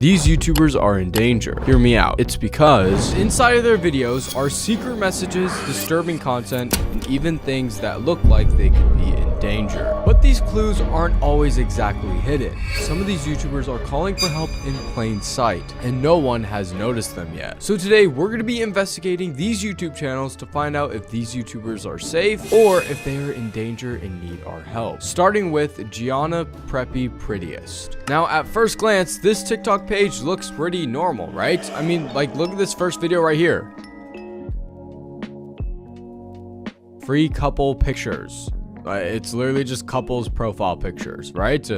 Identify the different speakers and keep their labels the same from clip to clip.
Speaker 1: These YouTubers are in danger. Hear me out. It's because inside of their videos are secret messages, disturbing content, and even things that look like they could be in danger. But these clues aren't always exactly hidden. Some of these YouTubers are calling for help in plain sight, and no one has noticed them yet. So today we're going to be investigating these YouTube channels to find out if these YouTubers are safe or if they are in danger and need our help. Starting with Gianna Preppy Prettiest. Now at first glance, this TikTok page looks pretty normal, right? I mean, like, look at this first video right here. Free couple pictures. It's literally just couples profile pictures, right?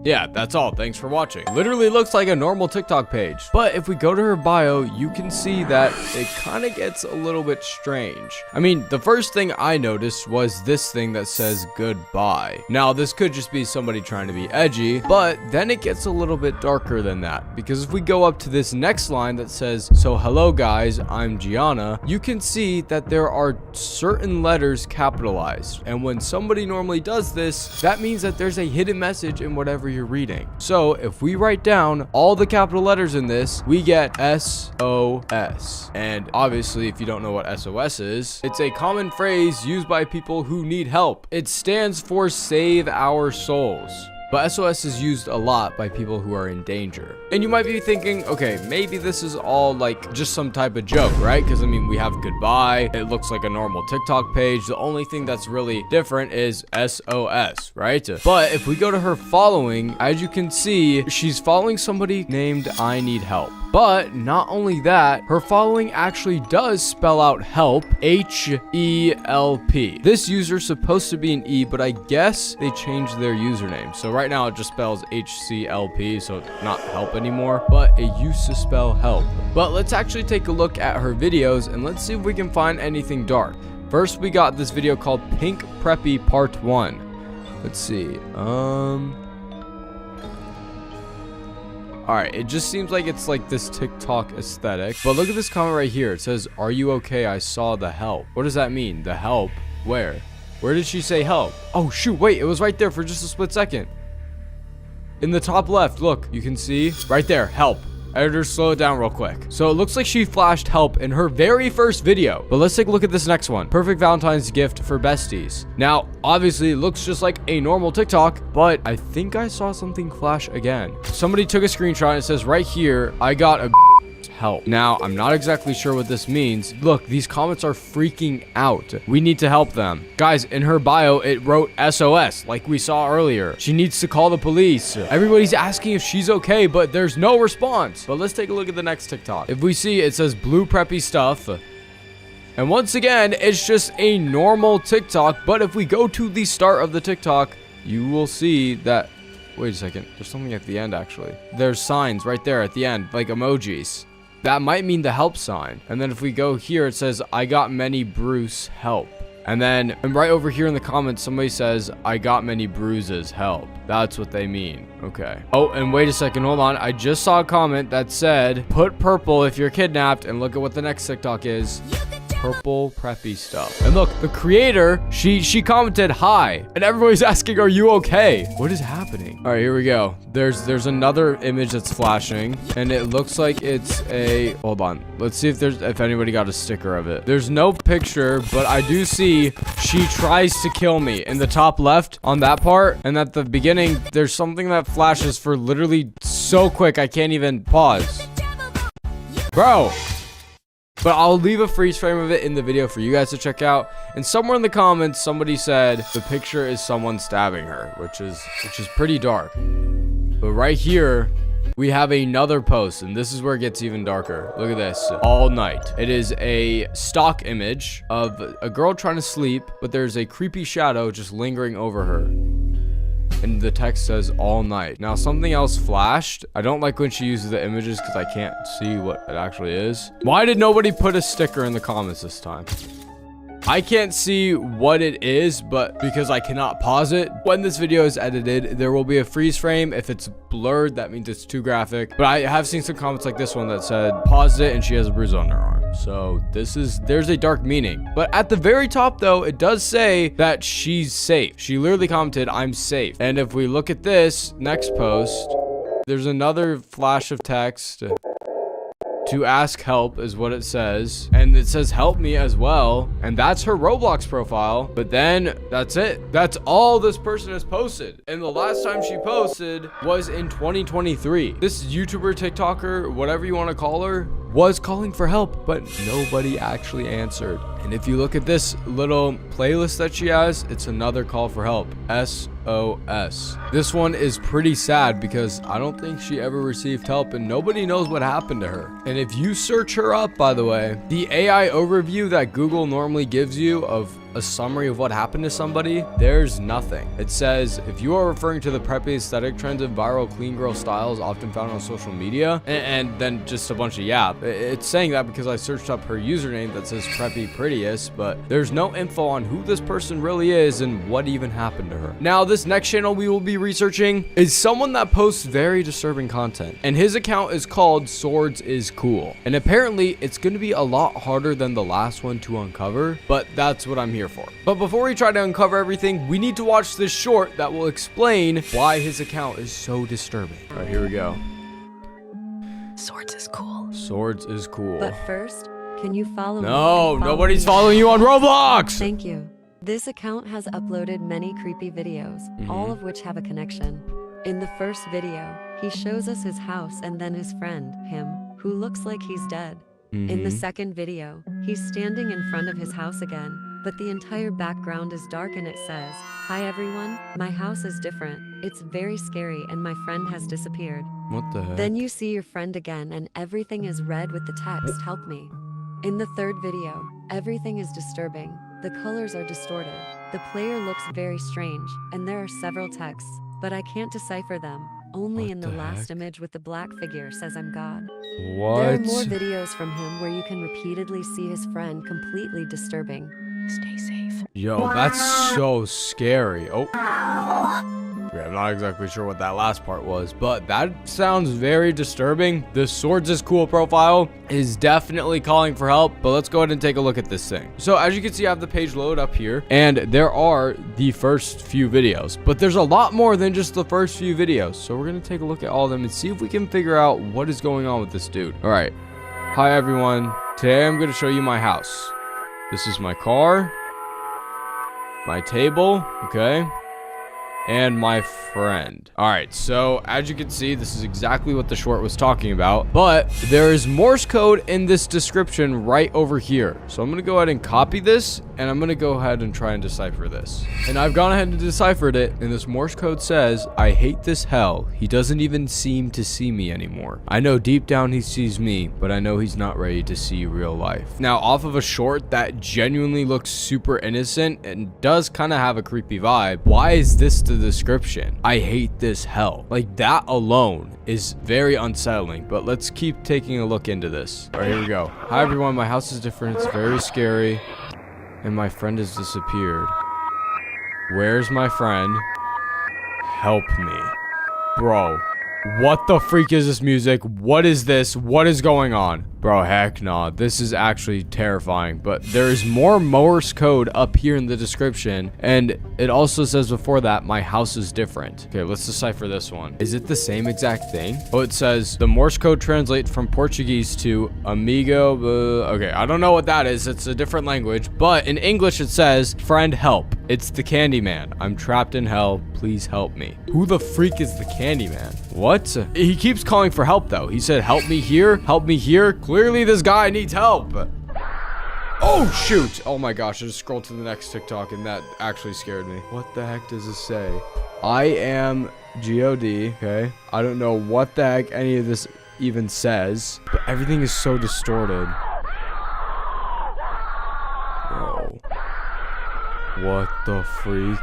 Speaker 1: Yeah, that's all. Thanks for watching. Literally looks like a normal TikTok page. But if we go to her bio, you can see that it kind of gets a little bit strange. I mean, the first thing I noticed was this thing that says goodbye. Now, this could just be somebody trying to be edgy, but then it gets a little bit darker than that. Because if we go up to this next line that says, so hello guys, I'm Gianna, you can see that there are certain letters capitalized. And when somebody normally does this, that means that there's a hidden message in whatever you're reading. So if we write down all the capital letters in this, we get SOS. And obviously, if you don't know what SOS is, it's a common phrase used by people who need help. It stands for Save Our Souls. But SOS is used a lot by people who are in danger. And you might be thinking, okay, maybe this is all like just some type of joke, right? Because I mean, we have goodbye. It looks like a normal TikTok page. The only thing that's really different is SOS, right? But if we go to her following, as you can see, she's following somebody named I Need Help. But not only that, her following actually does spell out help, H-E-L-P. This user's supposed to be an E, but I guess they changed their username. So right now it just spells H-C-L-P, so not help anymore, but it used to spell help. But let's actually take a look at her videos and let's see if we can find anything dark. First, we got this video called Pink Preppy Part 1. Let's see. Alright, it just seems like it's like this TikTok aesthetic. But look at this comment right here. It says, are you okay? I saw the help. What does that mean? The help? Where? Where did she say help? Oh, shoot. Wait, it was right there for just a split second. In the top left, look. You can see right there, help. Editor, slow it down real quick. So it looks like she flashed help in her very first video. But let's take a look at this next one. Perfect Valentine's gift for besties. Now, obviously, it looks just like a normal TikTok, but I think I saw something flash again. Somebody took a screenshot and it says right here, I got a help. Now, I'm not exactly sure what this means. Look, these comments are freaking out. We need to help them. Guys, in her bio, it wrote SOS, like we saw earlier. She needs to call the police. Everybody's asking if she's okay, but there's no response. But let's take a look at the next TikTok. If we see, it says blue preppy stuff. And once again, it's just a normal TikTok. But if we go to the start of the TikTok, you will see that, wait a second, there's something at the end actually. There's signs right there at the end, like emojis. That might mean the help sign. And then if we go here, it says, I got many Bruce help. And then right over here in the comments, somebody says, I got many bruises help. That's what they mean. Okay. Oh, and wait a second. Hold on. I just saw a comment that said, put purple if you're kidnapped. And look at what the next TikTok is. Purple preppy stuff. And look, the creator, she commented hi, and everybody's asking, are you okay? What is happening? All right, here we go. There's another image that's flashing, and it looks like it's a, hold on, let's see if anybody got a sticker of it. There's no picture, but I do see she tries to kill me in the top left on that part. And at the beginning, there's something that flashes for literally so quick I can't even pause, bro. But I'll leave a freeze frame of it in the video for you guys to check out. And somewhere in the comments, somebody said the picture is someone stabbing her, which is pretty dark. But right here, we have another post, and this is where it gets even darker. Look at this. All night. It is a stock image of a girl trying to sleep, but there's a creepy shadow just lingering over her. And the text says all night. Now, something else flashed. I don't like when she uses the images because I can't see what it actually is. Why did nobody put a sticker in the comments this time? I can't see what it is, but because I cannot pause it. When this video is edited, there will be a freeze frame. If it's blurred, that means it's too graphic. But I have seen some comments like this one that said, paused it and she has a bruise on her arm. So there's a dark meaning. But at the very top though, it does say that she's safe. She literally commented, I'm safe. And if we look at this next post, There's another flash of text. To ask help is what it says. And it says help me as well. And that's her Roblox profile. But then that's it. That's all this person has posted. And the last time she posted was in 2023. This YouTuber, TikToker, whatever you want to call her, was calling for help, but nobody actually answered. And if you look at this little playlist that she has, it's another call for help. SOS. This one is pretty sad because I don't think she ever received help and nobody knows what happened to her. And if you search her up, by the way, the AI overview that Google normally gives you of a summary of what happened to somebody, there's nothing. It says, if you are referring to the preppy aesthetic trends and viral clean girl styles often found on social media, and then just a bunch of yap. It's saying that because I searched up her username that says preppy prettiest, but there's no info on who this person really is and what even happened to her. Now, this next channel we will be researching is someone that posts very disturbing content, and his account is called Swords is Cool. And apparently it's going to be a lot harder than the last one to uncover, but that's what I'm here for. But before we try to uncover everything, we need to watch this short that will explain why his account is so disturbing. All right, here we go.
Speaker 2: Swords is cool.
Speaker 1: Swords is cool.
Speaker 3: But first, can you follow me?
Speaker 1: No, nobody's following you on Roblox.
Speaker 3: Thank you. This account has uploaded many creepy videos, all of which have a connection. In the first video, he shows us his house and then his friend, him, who looks like he's dead. In the second video, he's standing in front of his house again, but the entire background is dark and it says, "Hi everyone, my house is different. It's very scary and my friend has disappeared."
Speaker 1: What the heck?
Speaker 3: Then you see your friend again and everything is red with the text, "Help me." In the third video, everything is disturbing. The colors are distorted. The player looks very strange, and there are several texts, but I can't decipher them. Only
Speaker 1: What
Speaker 3: in the
Speaker 1: the
Speaker 3: last
Speaker 1: heck?
Speaker 3: image with the black figure says "I'm God."
Speaker 1: What?
Speaker 3: There are more videos from him where you can repeatedly see his friend, completely disturbing.
Speaker 2: Stay safe.
Speaker 1: Yo, that's so scary. Oh. Okay, I'm not exactly sure what that last part was, but that sounds very disturbing. The Swords is Cool profile is definitely calling for help, but let's go ahead and take a look at this thing. So as you can see, I have the page load up here, and there are the first few videos, but there's a lot more than just the first few videos. So we're going to take a look at all of them and see if we can figure out what is going on with this dude. All right. Hi, everyone. Today I'm going to show you my house. This is my car, my table, okay, and my friend. All right, so as you can see, this is exactly what the short was talking about, but there is Morse code in this description right over here. So I'm gonna go ahead and copy this, and I'm gonna go ahead and try and decipher this. And I've gone ahead and deciphered it, and this Morse code says, "I hate this hell. He doesn't even seem to see me anymore. I know deep down he sees me, but I know he's not ready to see real life." Now, off of a short that genuinely looks super innocent and does kind of have a creepy vibe, why is this the description? I hate this hell. Like, that alone is very unsettling, but let's keep taking a look into this. All right, here we go. Hi everyone, my house is different. It's very scary, and my friend has disappeared. Where's my friend? Help me. Bro, what the freak is this music? What is this? What is going on? Bro, heck nah. This is actually terrifying. But there is more Morse code up here in the description. And it also says before that, my house is different. Okay, let's decipher this one. Is it the same exact thing? Oh, it says the Morse code translates from Portuguese to amigo. Okay, I don't know what that is. It's a different language. But in English, it says, "Friend, help. It's the Candyman. I'm trapped in hell. Please help me." Who the freak is the Candyman? What? He keeps calling for help, though. He said, "Help me here. Help me here." Clearly, this guy needs help. Oh, shoot. Oh, my gosh. I just scrolled to the next TikTok, and that actually scared me. What the heck does this say? I am God. Okay. I don't know what the heck any of this even says, but everything is so distorted. Bro. What the freak?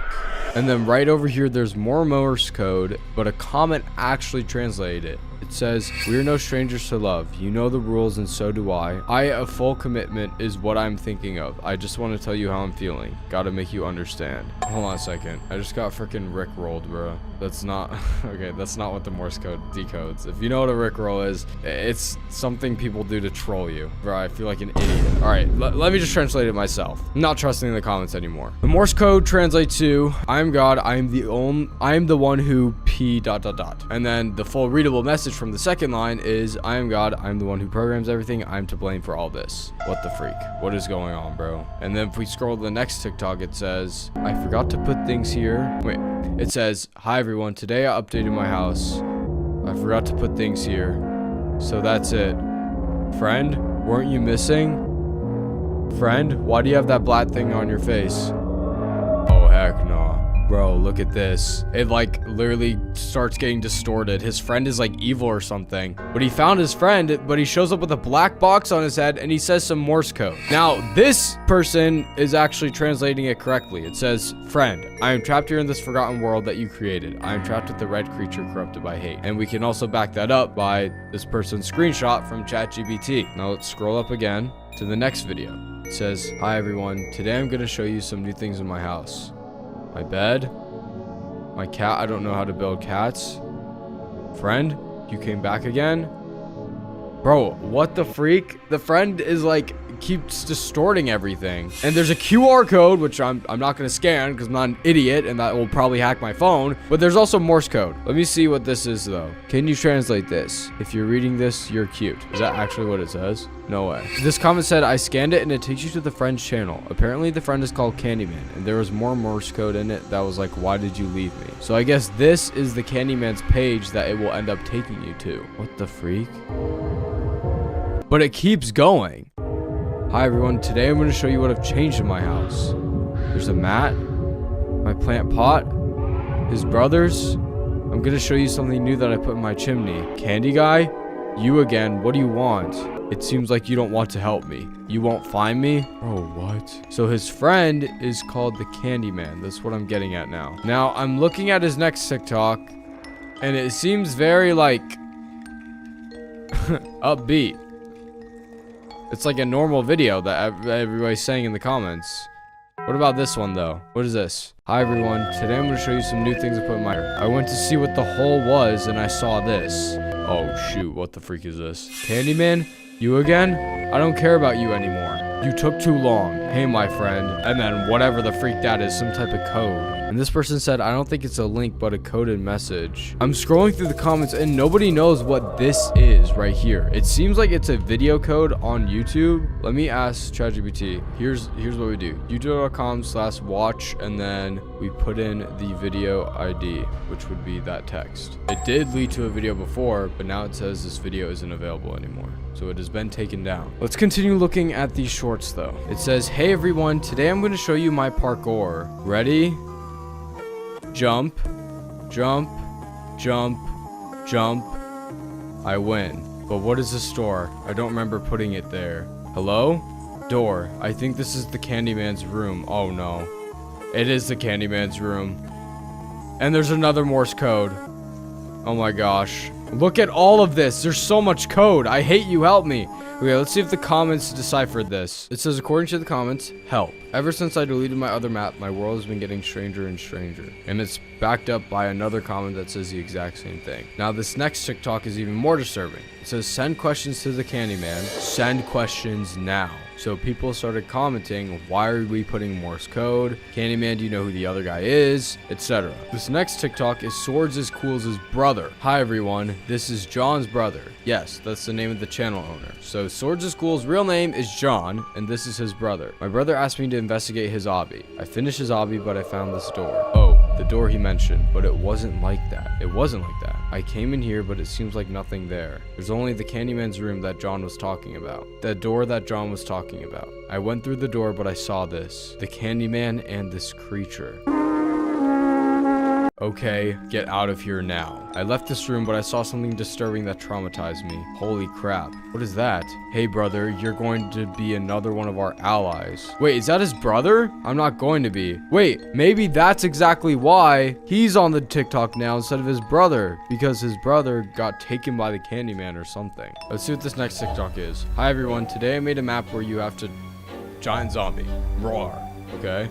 Speaker 1: And then right over here, there's more Morse code, but a comment actually translated it. It says, "We're no strangers to love. You know the rules and so do I. A full commitment is what I'm thinking of. I just want to tell you how I'm feeling. Gotta make you understand." Hold on a second. I just got freaking rickrolled, bro. That's not, okay, that's not what the Morse code decodes. If you know what a rickroll is, it's something people do to troll you. Bro, I feel like an idiot. All right, let me just translate it myself. I'm not trusting the comments anymore. The Morse code translates to, "I am God. I am the one who P ... And then the full readable message from the second line is, I am God, I'm the one who programs everything, I'm to blame for all this. What the freak? What is going on, bro? And then if we scroll to the next TikTok, it says, I forgot to put things here. Wait, it says, hi everyone, today I updated my house. I forgot to put things here. So that's it. Friend, weren't you missing? Friend, why do you have that black thing on your face? Oh, heck no. Bro, look at this. It like literally starts getting distorted. His friend is like evil or something. But he found his friend, but he shows up with a black box on his head and he says some Morse code. Now, this person is actually translating it correctly. It says, friend, I am trapped here in this forgotten world that you created. I am trapped with the red creature corrupted by hate. And we can also back that up by this person's screenshot from ChatGPT. Now let's scroll up again to the next video. It says, hi everyone, today I'm gonna show you some new things in my house. My bed, my cat, I don't know how to build cats. Friend, you came back again? Bro, what the freak? The friend is like, keeps distorting everything. And there's a QR code, which I'm not gonna scan because I'm not an idiot and that will probably hack my phone. But there's also Morse code. Let me see what this is though. Can you translate this? If you're reading this, you're cute. Is that actually what it says? No way. This comment said, I scanned it and it takes you to the friend's channel. Apparently the friend is called Candyman and there was more Morse code in it that was like, why did you leave me? So I guess this is the Candyman's page that it will end up taking you to. What the freak? But it keeps going. Hi everyone, today I'm going to show you what I've changed in my house. There's a mat, my plant pot, his brothers. I'm going to show you something new that I put in my chimney. Candy guy, you again, what do you want? It seems like you don't want to help me. You won't find me? Bro, what? So his friend is called the Candyman. That's what I'm getting at now. Now I'm looking at his next TikTok and it seems very like upbeat. It's like a normal video that everybody's saying in the comments. What about this one though? What is this? Hi everyone, today I'm going to show you some new things I put in my hair. I went to see what the hole was and I saw this. Oh shoot, what the freak is this? Candyman, you again? I don't care about you anymore. You took too long. Hey my friend. And then whatever the freak that is, some type of code. And this person said, I don't think it's a link, but a coded message. I'm scrolling through the comments and nobody knows what this is right here. It seems like it's a video code on YouTube. Let me ask ChatGPT. Here's what we do. youtube.com/watch and then we put in the video ID, which would be that text. It did lead to a video before, but now it says this video isn't available anymore. So it has been taken down. Let's continue looking at these shorts though. It says, hey everyone, today I'm going to show you my parkour. Ready? Jump, jump, jump, jump. I win. But what is this door? I don't remember putting it there. Hello? Door. I think this is the Candyman's room. Oh no. It is the Candyman's room. And there's another Morse code. Oh my gosh. Look at all of this. There's so much code. I hate you. Help me. Okay, let's see if the comments deciphered this. It says, according to the comments, help. Ever since I deleted my other map, my world has been getting stranger and stranger. And it's backed up by another comment that says the exact same thing. Now, this next TikTok is even more disturbing. It says, send questions to the Candyman. Send questions now. So people started commenting, why are we putting Morse code? Candyman, do you know who the other guy is? Etc. This next TikTok is Swords is Cool's brother. Hi everyone, this is John's brother. Yes, that's the name of the channel owner. So Swords is Cool's real name is John, and this is his brother. My brother asked me to investigate his obby. I finished his obby, but I found this door. Oh, the door he mentioned, but it wasn't like that. It wasn't like that. I came in here, but it seems like nothing there. There's only the Candyman's room that John was talking about. The door that John was talking about. I went through the door, but I saw this. The Candyman and this creature. Okay, get out of here now. I left this room, but I saw something disturbing that traumatized me. Holy crap. What is that? Hey brother, you're going to be another one of our allies. Wait, is that his brother? I'm not going to be. Wait, maybe that's exactly why he's on the TikTok now instead of his brother. Because his brother got taken by the Candyman or something. Let's see what this next TikTok is. Hi everyone, today I made a map where you have to... Giant zombie. Roar. Okay.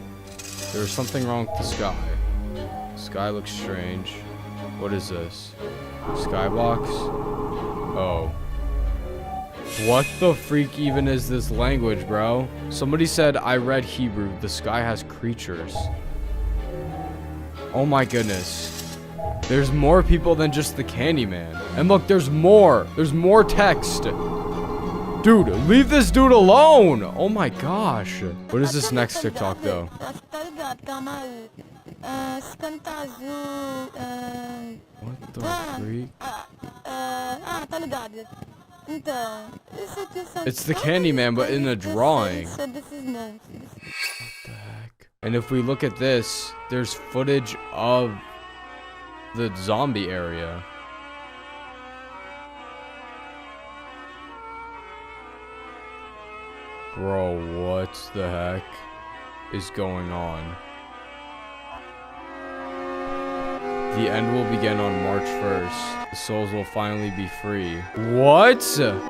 Speaker 1: There's something wrong with the sky. Sky looks strange. What is this? Skybox? Oh. What the freak even is this language, bro? Somebody said I read Hebrew. The sky has creatures. Oh my goodness. There's more people than just the Candyman. And look, there's more. There's more text. Dude, leave this dude alone. Oh my gosh. What is this next TikTok though? What the freak? It's the Candyman, but in a drawing. What the heck? And if we look at this, there's footage of the zombie area. Bro, what the heck is going on? The end will begin on March 1st. The souls will finally be free. What?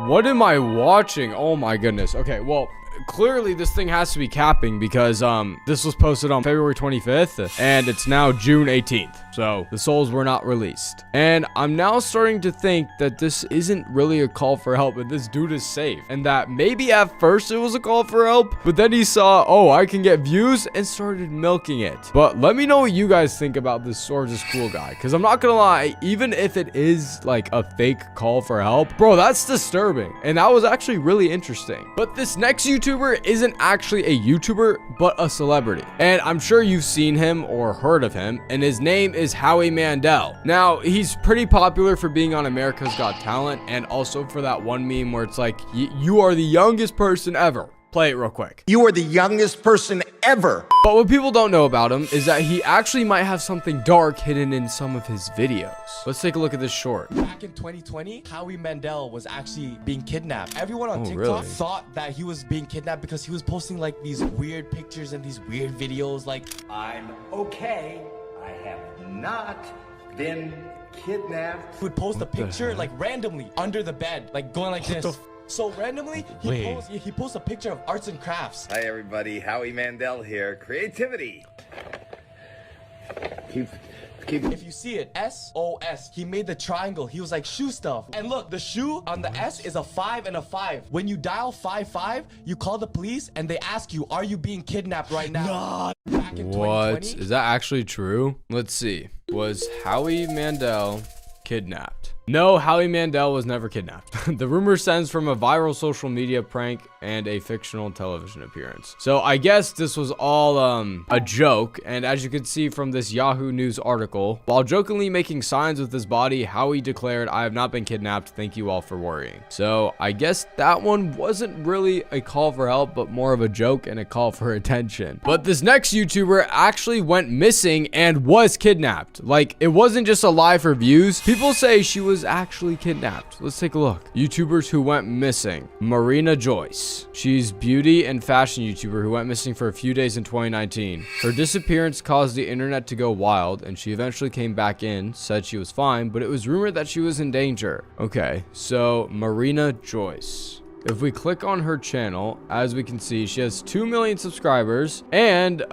Speaker 1: What am I watching? Oh my goodness. Okay, well, clearly this thing has to be capping because this was posted on February 25th and it's now June 18th. So the souls were not released. And I'm now starting to think that this isn't really a call for help and this dude is safe. And that maybe at first it was a call for help, but then he saw, oh, I can get views and started milking it. But let me know what you guys think about this Swords is Cool guy. Because I'm not gonna lie, even if it is like a fake call for help, bro, that's disturbing. And that was actually really interesting. But this next YouTuber isn't actually a YouTuber, but a celebrity. And I'm sure you've seen him or heard of him. And his name is Howie Mandel. Now, he's pretty popular for being on America's Got Talent and also for that one meme where it's like, you are the youngest person ever. Play it real quick.
Speaker 4: You are the youngest person ever.
Speaker 1: But what people don't know about him is that he actually might have something dark hidden in some of his videos. Let's take a look at this short.
Speaker 5: Back in 2020, Howie Mandel was actually being kidnapped. Everyone on TikTok
Speaker 1: really?
Speaker 5: thought that he was being kidnapped because he was posting like these weird pictures and these weird videos like,
Speaker 4: I'm okay. I have not been kidnapped.
Speaker 5: he would post a picture like randomly under the bed, like going like this. So randomly, he posts a picture of arts and crafts.
Speaker 6: Hi everybody, Howie Mandel here. Creativity. Keep.
Speaker 5: If you see it, SOS, he made the triangle. He was like shoe stuff. And look, the shoe on the S is a 5 and a 5. When you dial 55, you call the police and they ask you, are you being kidnapped right now? Back in
Speaker 1: What?
Speaker 5: 2020,
Speaker 1: Is that actually true? Let's see. Was Howie Mandel kidnapped? No, Howie Mandel was never kidnapped. The rumor stems from a viral social media prank and a fictional television appearance. So I guess this was all a joke, and as you can see from this Yahoo News article, while jokingly making signs with his body, Howie declared, I have not been kidnapped, thank you all for worrying. So I guess that one wasn't really a call for help, but more of a joke and a call for attention. But this next YouTuber actually went missing and was kidnapped. Like, it wasn't just a lie for views. People say she was actually kidnapped. Let's take a look. YouTubers who went missing. Marina Joyce. She's beauty and fashion YouTuber who went missing for a few days in 2019. Her disappearance caused the internet to go wild, and she eventually came back in, said she was fine, but it was rumored that she was in danger. Okay, so Marina Joyce. If we click on her channel, as we can see, she has 2 million subscribers, and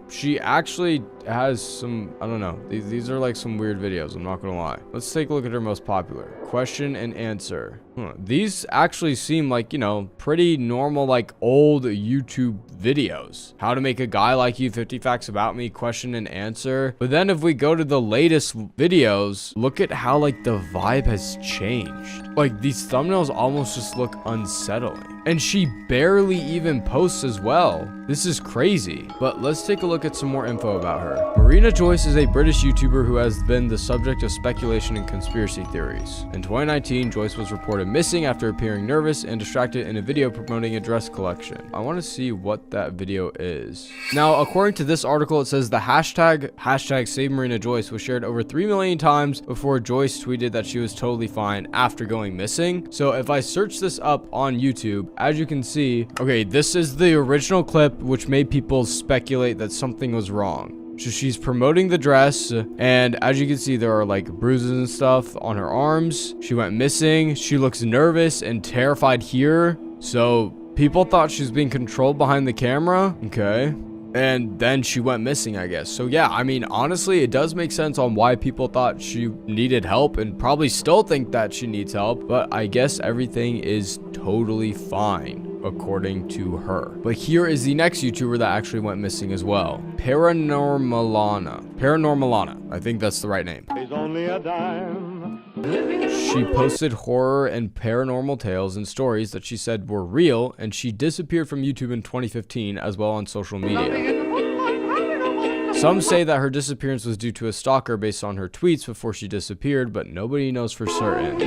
Speaker 1: she actually has some, I don't know, these are like some weird videos, I'm not gonna lie. Let's take a look at her most popular. Question and answer. These actually seem like, you know, pretty normal, like old YouTube videos. How to make a guy like you, 50 facts about me, question and answer. But then if we go to the latest videos, look at how like the vibe has changed. Like these thumbnails almost just look unsettling. And she barely even posts as well. This is crazy. But let's take a look at some more info about her. Marina Joyce is a British YouTuber who has been the subject of speculation and conspiracy theories. In 2019, Joyce was reported missing after appearing nervous and distracted in a video promoting a dress collection. I want to see what that video is. Now, according to this article, it says the hashtag Save Marina Joyce was shared over 3 million times before Joyce tweeted that she was totally fine after going missing. So if I search this up on YouTube, as you can see, okay, this is the original clip which made people speculate that something was wrong. So she's promoting the dress, and as you can see, there are like bruises and stuff on her arms. She went missing. She looks nervous and terrified here. So people thought she was being controlled behind the camera. Okay. And then she went missing, I guess. So yeah, I mean, honestly, it does make sense on why people thought she needed help and probably still think that she needs help. But I guess everything is totally fine. according to her. But here is the next YouTuber that actually went missing as well. Paranormalana. I think that's the right name. She posted horror and paranormal tales and stories that she said were real, and she disappeared from YouTube in 2015 as well on social media. Some say that her disappearance was due to a stalker based on her tweets before she disappeared, but nobody knows for certain.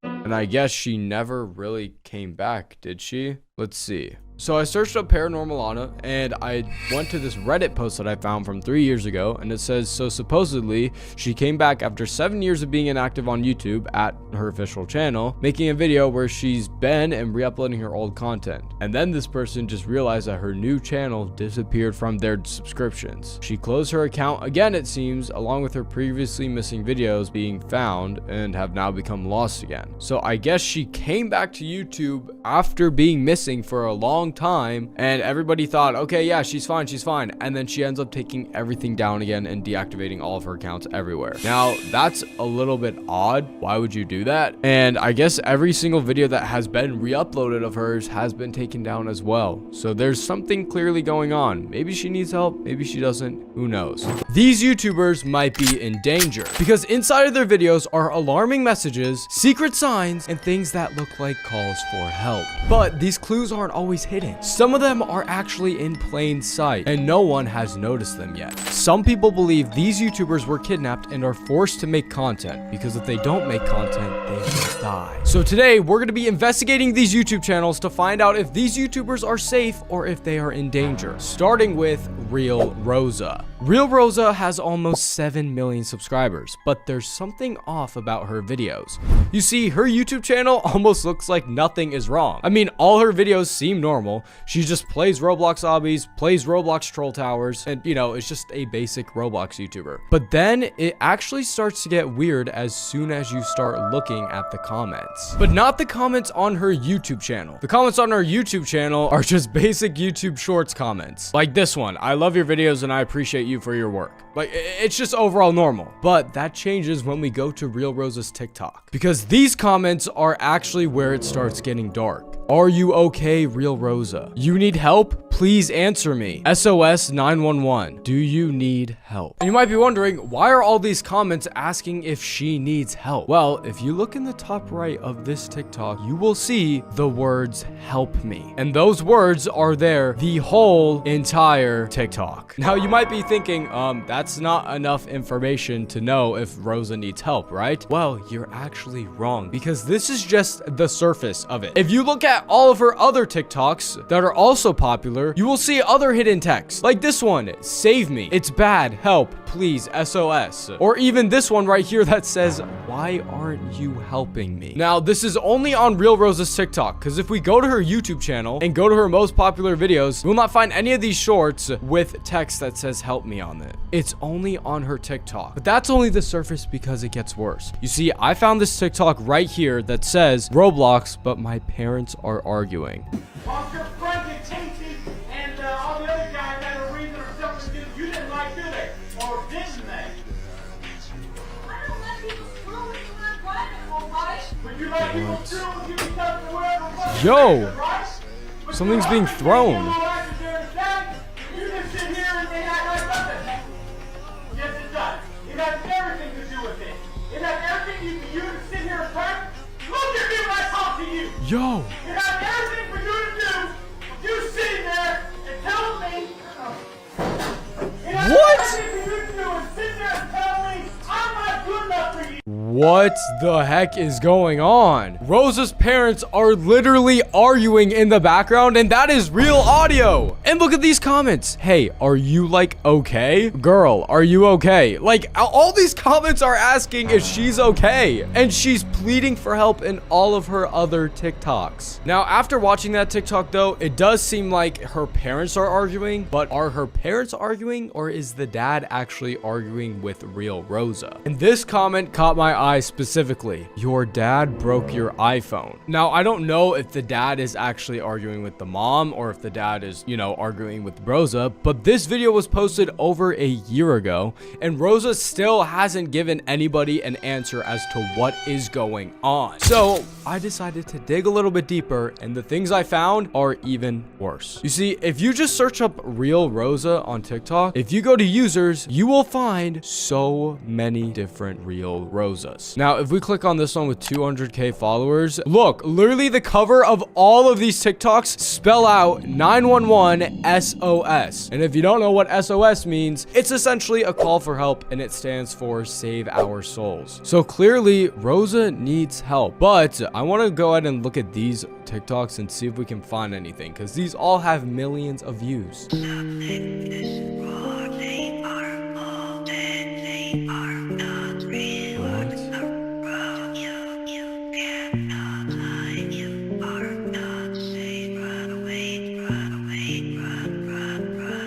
Speaker 1: And I guess she never really came back, did she? Let's see. So I searched up Paranormalana and I went to this Reddit post that I found from 3 years ago, and it says, so supposedly she came back after 7 years of being inactive on YouTube at her official channel, making a video where she's been and re-uploading her old content. And then this person just realized that her new channel disappeared from their subscriptions. She closed her account again, it seems, along with her previously missing videos being found and have now become lost again. So I guess she came back to YouTube after being missing for a long time, and everybody thought, okay, yeah, she's fine, and then she ends up taking everything down again and deactivating all of her accounts everywhere. Now that's a little bit odd. Why would you do that? And I guess every single video that has been re-uploaded of hers has been taken down as well. So there's something clearly going on. Maybe she needs help, maybe she doesn't, who knows. These YouTubers might be in danger because inside of their videos are alarming messages, secret signs, and things that look like calls for help. But these clues aren't always hidden. Some of them are actually in plain sight, and no one has noticed them yet. Some people believe these YouTubers were kidnapped and are forced to make content, because if they don't make content, they will die. So today, we're going to be investigating these YouTube channels to find out if these YouTubers are safe or if they are in danger, starting with Real Rosa. Real Rosa has almost 7 million subscribers, but there's something off about her videos. You see, her YouTube channel almost looks like nothing is wrong. I mean, all her videos seem normal. She just plays Roblox obbies, plays Roblox Troll Towers, and you know, it's just a basic Roblox YouTuber. But then it actually starts to get weird as soon as you start looking at the comments. But not the comments on her YouTube channel. The comments on her YouTube channel are just basic YouTube Shorts comments. Like this one, I love your videos and I appreciate you for your work. Like, it's just overall normal. But that changes when we go to Real Rosa's TikTok, because these comments are actually where it starts getting dark. Are you okay, Real Rosa? You need help? Please answer me. SOS 911. Do you need help? And you might be wondering, why are all these comments asking if she needs help? Well, if you look in the top right of this TikTok, you will see the words help me. And those words are there the whole entire TikTok. Now you might be thinking, that's not enough information to know if Rosa needs help, right? Well, you're actually wrong, because this is just the surface of it. If you look at all of her other TikToks that are also popular, you will see other hidden texts like this one, save me, it's bad, help, please, SOS. Or even this one right here that says, why aren't you helping me? Now, this is only on Real Rosa's TikTok, because if we go to her YouTube channel and go to her most popular videos, we will not find any of these shorts with text that says help me on it. It's only on her TikTok. But that's only the surface, because it gets worse. You see, I found this TikTok right here that says Roblox, but my parents are arguing.
Speaker 7: Oscar, Frank, and Casey, and all the other guys had a reason or something that you didn't like, do they? Or didn't they?
Speaker 8: I don't let people screw with me when I'm driving, alright?
Speaker 7: But you like people screwing with you because of whatever it was,
Speaker 1: Yo!
Speaker 7: right? But
Speaker 1: Something's
Speaker 7: you
Speaker 1: being
Speaker 7: like to
Speaker 1: thrown.
Speaker 7: take your life during the day, you just sit here and act like nothing. Yes, it does. It has everything to do with it. It has everything for you to sit here and talk. Look at me when I talk to you.
Speaker 1: Yo!
Speaker 7: It has everything for you to do. You sitting there and tell me. It has
Speaker 1: What?
Speaker 7: everything for you to do and sit there and tell me I'm not good enough for you.
Speaker 1: What the heck is going on? Rosa's parents are literally arguing in the background, and that is real audio. And look at these comments. Hey, are you like okay? Girl, are you okay? Like, all these comments are asking if she's okay. And she's pleading for help in all of her other TikToks. Now, after watching that TikTok though, it does seem like her parents are arguing, but are her parents arguing, or is the dad actually arguing with Real Rosa? And this comment caught my eye I specifically. Your dad broke your iPhone. Now, I don't know if the dad is actually arguing with the mom or if the dad is, you know, arguing with Rosa, but this video was posted over a year ago and Rosa still hasn't given anybody an answer as to what is going on. So I decided to dig a little bit deeper, and the things I found are even worse. You see, if you just search up Real Rosa on TikTok, if you go to users, you will find so many different Real Rosas. Now, if we click on this one with 200K followers, look, literally the cover of all of these TikToks spell out 911 SOS. And if you don't know what SOS means, it's essentially a call for help, and it stands for Save Our Souls. So clearly, Rosa needs help. But I want to go ahead and look at these TikToks and see if we can find anything, because these all have millions of views.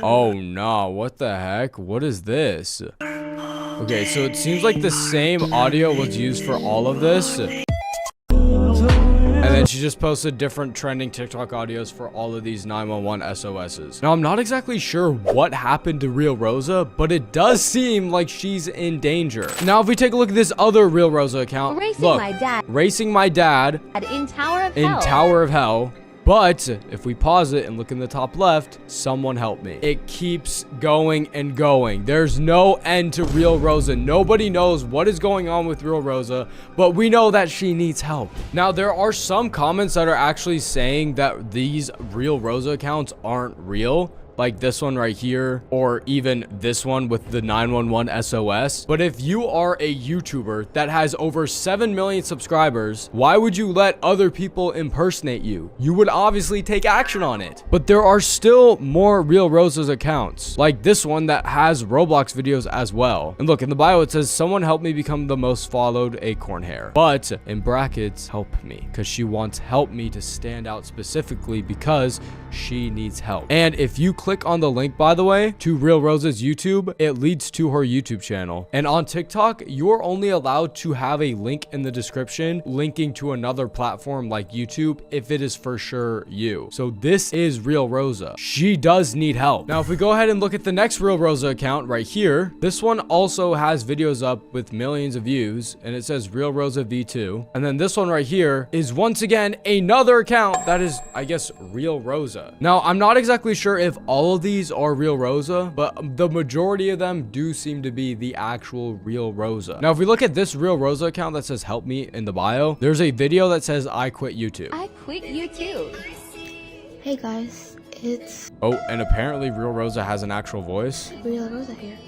Speaker 1: Oh no, what the heck? What is this? Okay, so it seems like the same audio was used for all of this. And then she just posted different trending TikTok audios for all of these 911 SOSs. Now, I'm not exactly sure what happened to Real Rosa, but it does seem like she's in danger. Now, if we take a look at this other Real Rosa account, look, Racing My Dad
Speaker 8: In Tower of
Speaker 1: in
Speaker 8: Hell.
Speaker 1: Tower of Hell. But if we pause it and look in the top left, someone help me. It keeps going and going. There's no end to Real Rosa. Nobody knows what is going on with Real Rosa, but we know that she needs help. Now, there are some comments that are actually saying that these Real Rosa accounts aren't real, like this one right here, or even this one with the 911 SOS. But if you are a YouTuber that has over 7 million subscribers, why would you let other people impersonate you? You would obviously take action on it. But there are still more Real Rosa's accounts, like this one that has Roblox videos as well. And look, in the bio it says, someone help me become the most followed Acorn Hair. But in brackets, help me, because she wants help me to stand out specifically because she needs help. And if you click on the link, by the way, to Real Rosa's YouTube, it leads to her YouTube channel. And on TikTok, you're only allowed to have a link in the description linking to another platform like YouTube if it is for sure you. So this is Real Rosa. She does need help. Now, if we go ahead and look at the next Real Rosa account right here, this one also has videos up with millions of views, and it says Real Rosa V2. And then this one right here is once again another account that is, I guess, Real Rosa. Now, I'm not exactly sure if all of these are Real Rosa, but the majority of them do seem to be the actual Real Rosa. Now, if we look at this Real Rosa account that says help me in the bio, there's a video that says I quit YouTube.
Speaker 8: I quit YouTube.
Speaker 9: Hey guys, it's
Speaker 1: Oh, and apparently Real Rosa has an actual voice.
Speaker 9: Real Rosa here.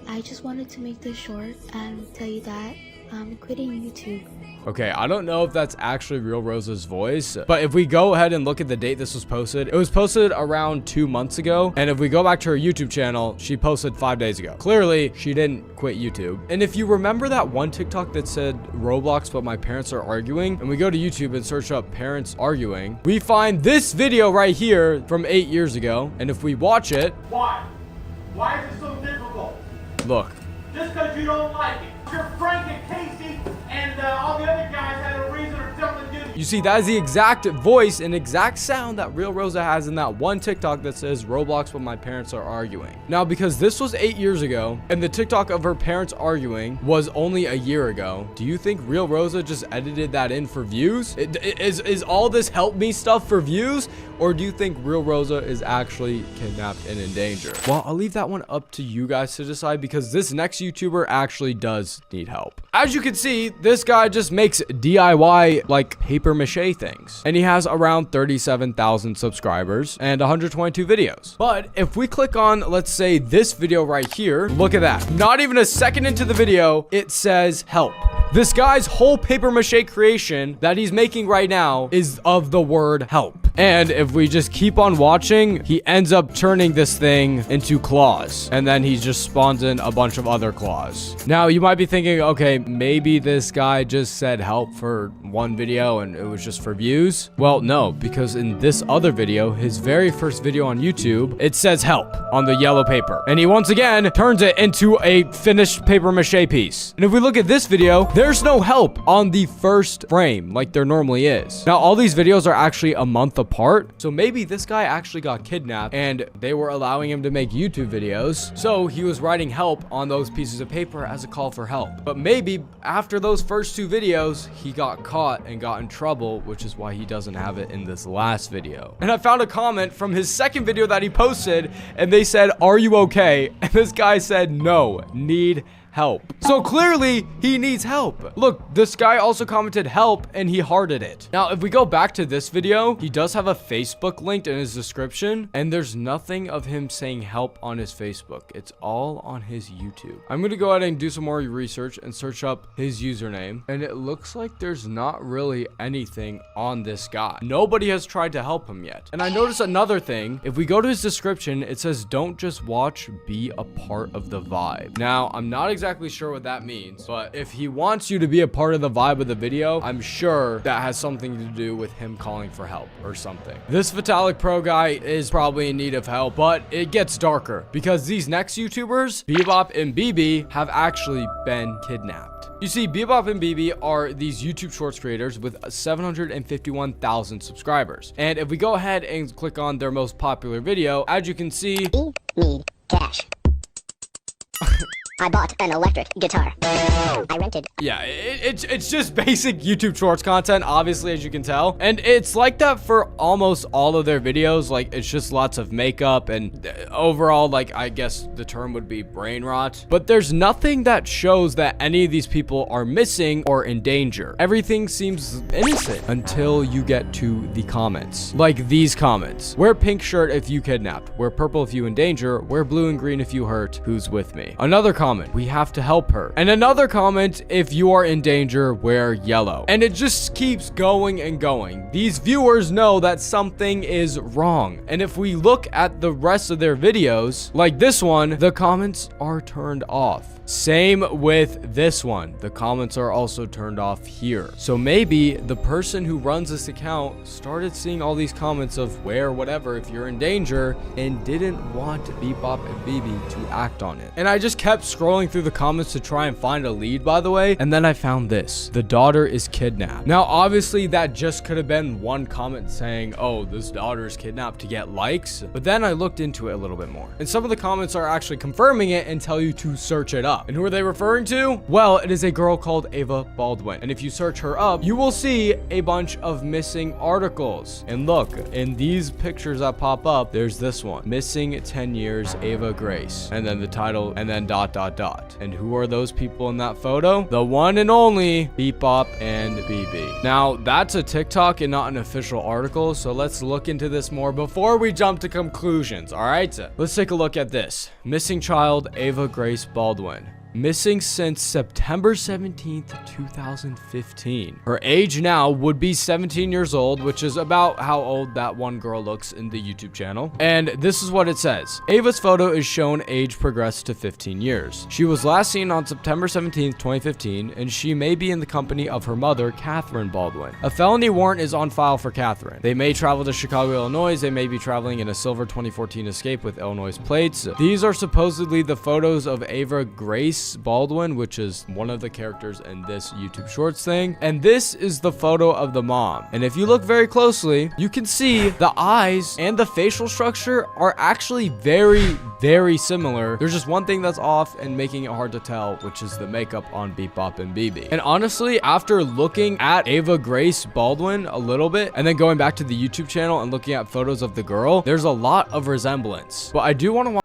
Speaker 9: I just wanted to make this short and tell you that I'm quitting YouTube.
Speaker 1: Okay, I don't know if that's actually Real Rosa's voice, but if we go ahead and look at the date this was posted, it was posted around 2 months ago. And if we go back to her YouTube channel, she posted 5 days ago. Clearly, she didn't quit YouTube. And if you remember that one TikTok that said Roblox, but my parents are arguing, and we go to YouTube and search up parents arguing, we find this video right here from 8 years ago. And if we watch it,
Speaker 7: Why? Why is it so difficult?
Speaker 1: look.
Speaker 7: Just because you don't like it. Your Frank and Casey and all the other guys had a reason or something to do.
Speaker 1: You see, that is the exact voice and exact sound that Real Rosa has in that one TikTok that says Roblox, but my parents are arguing. Now, because this was 8 years ago and the TikTok of her parents arguing was only a year ago, do you think Real Rosa just edited that in for views? Is all this help me stuff for views? Or do you think Real Rosa is actually kidnapped and in danger? Well, I'll leave that one up to you guys to decide, because this next YouTuber actually does need help. As you can see, this guy just makes DIY like paper mache things, and he has around 37,000 subscribers and 122 videos. But if we click on, let's say, this video right here, look at that. Not even a second into the video, it says help. This guy's whole paper mache creation that he's making right now is of the word help. And if we just keep on watching, he ends up turning this thing into claws. And then he just spawns in a bunch of other claws. Now, you might be thinking, okay, maybe this guy just said help for one video and it was just for views. Well, no, because in this other video, his very first video on YouTube, it says help on the yellow paper. And he once again turns it into a finished paper mache piece. And if we look at this video, there's no help on the first frame like there normally is. Now, all these videos are actually a month apart. So maybe this guy actually got kidnapped and they were allowing him to make YouTube videos. So he was writing help on those pieces of paper as a call for help. But maybe after those first two videos, he got caught and got in trouble, which is why he doesn't have it in this last video. And I found a comment from his second video that he posted and they said, "Are you okay?" And this guy said, "No, need help." So clearly he needs help. Look, this guy also commented help and he hearted it. Now, if we go back to this video, he does have a Facebook linked in his description and there's nothing of him saying help on his Facebook. It's all on his YouTube. I'm going to go ahead and do some more research and search up his username. And it looks like there's not really anything on this guy. Nobody has tried to help him yet. And I noticed another thing. If we go to his description, it says, "Don't just watch, be a part of the vibe." Now, I'm not exactly sure what that means, but if he wants you to be a part of the vibe of the video, I'm sure that has something to do with him calling for help or something. This Vitalik Pro guy is probably in need of help, but it gets darker because these next YouTubers, Bebop and BB, have actually been kidnapped. You see, Bebop and BB are these YouTube Shorts creators with 751,000 subscribers. And if we go ahead and click on their most popular video, as you can see,
Speaker 10: need cash. I bought an electric guitar. I rented.
Speaker 1: Yeah, it's just basic YouTube Shorts content, obviously, as you can tell. And it's like that for almost all of their videos. Like, it's just lots of makeup and overall, like, I guess the term would be brain rot. But there's nothing that shows that any of these people are missing or in danger. Everything seems innocent until you get to the comments. Like these comments. Wear pink shirt if you kidnapped. Wear purple if you in danger. Wear blue and green if you hurt. Who's with me? Another comment. We have to help her. And another comment, if you are in danger, wear yellow. And it just keeps going and going. These viewers know that something is wrong. And if we look at the rest of their videos, like this one, the comments are turned off. Same with this one. The comments are also turned off here. So maybe the person who runs this account started seeing all these comments of wear whatever if you're in danger and didn't want Bebop and BB to act on it. And I just kept scrolling through the comments to try and find a lead, by the way. And then I found this. The daughter is kidnapped. Now, obviously that just could have been one comment saying, "Oh, this daughter is kidnapped," to get likes. But then I looked into it a little bit more. And some of the comments are actually confirming it and tell you to search it up. And who are they referring to? Well, it is a girl called Ava Baldwin. And if you search her up, you will see a bunch of missing articles. And look, in these pictures that pop up, there's this one. Missing 10 years, Ava Grace. And then the title, and then ... And who are those people in that photo? The one and only Bebop and BB. Now, that's a TikTok and not an official article. So let's look into this more before we jump to conclusions. All right, let's take a look at this. Missing child, Ava Grace Baldwin. Missing since September 17th, 2015. Her age now would be 17 years old, which is about how old that one girl looks in the YouTube channel. And this is what it says. Ava's photo is shown age progressed to 15 years. She was last seen on September 17th, 2015, and she may be in the company of her mother, Catherine Baldwin. A felony warrant is on file for Catherine. They may travel to Chicago, Illinois. They may be traveling in a silver 2014 Escape with Illinois plates. These are supposedly the photos of Ava Grace Baldwin, which is one of the characters in this YouTube Shorts thing. And this is the photo of the mom. And if you look very closely, you can see the eyes and the facial structure are actually very, very similar. There's just one thing that's off and making it hard to tell, which is the makeup on Bebop and BB. And honestly, after looking at Ava Grace Baldwin a little bit, and then going back to the YouTube channel and looking at photos of the girl, there's a lot of resemblance. But I do want to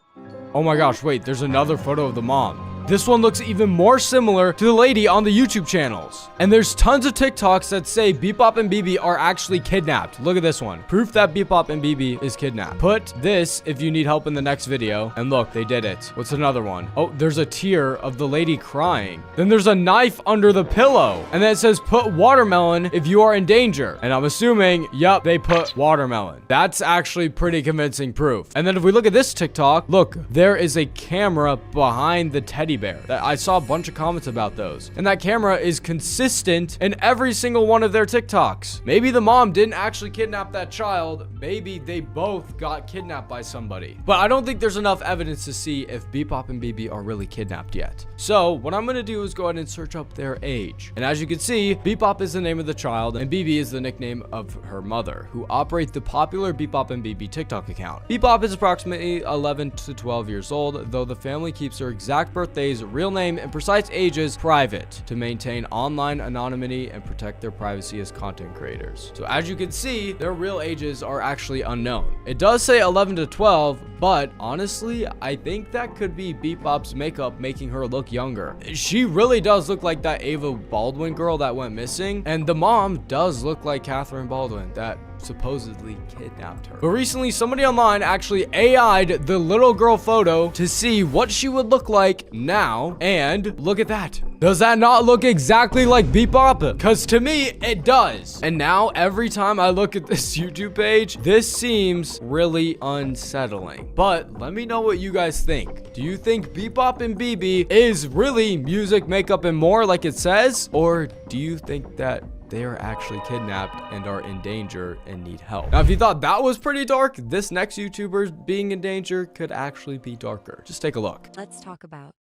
Speaker 1: oh my gosh, wait, there's another photo of the mom. this one looks even more similar to the lady on the YouTube channels. And there's tons of TikToks that say Bebop and BB are actually kidnapped. Look at this one. Proof that Bebop and BB is kidnapped. Put this if you need help in the next video. And look, they did it. What's another one? Oh, there's a tear of the lady crying. Then there's a knife under the pillow. And then it says put watermelon if you are in danger. And I'm assuming, yep, they put watermelon. That's actually pretty convincing proof. And then if we look at this TikTok, look, there is a camera behind the teddy bear. I saw a bunch of comments about those. And that camera is consistent in every single one of their TikToks. Maybe the mom didn't actually kidnap that child. Maybe they both got kidnapped by somebody. But I don't think there's enough evidence to see if Bebop and BB are really kidnapped yet. So what I'm gonna do is go ahead and search up their age. And as you can see, Bebop is the name of the child and BB is the nickname of her mother, who operates the popular Bebop and BB TikTok account. Bebop is approximately 11 to 12 years old, though the family keeps her exact birthdays, real name, and precise ages private to maintain online anonymity and protect their privacy as content creators. So as you can see, their real ages are actually unknown. It does say 11 to 12, but honestly, I think that could be Bebop's makeup making her look younger. She really does look like that Ava Baldwin girl that went missing, and the mom does look like Catherine Baldwin that supposedly kidnapped her. But recently, somebody online actually AI'd the little girl photo to see what she would look like now, and look at that. Does that not look exactly like Bebop? Because to me, it does. And now, every time I look at this YouTube page, this seems really unsettling. But let me know what you guys think. Do you think Bebop and BB is really music, makeup, and more like it says? Or do you think that they are actually kidnapped and are in danger and need help? Now, if you thought that was pretty dark, this next YouTuber being in danger could actually be darker. Just take a look.
Speaker 3: Let's talk about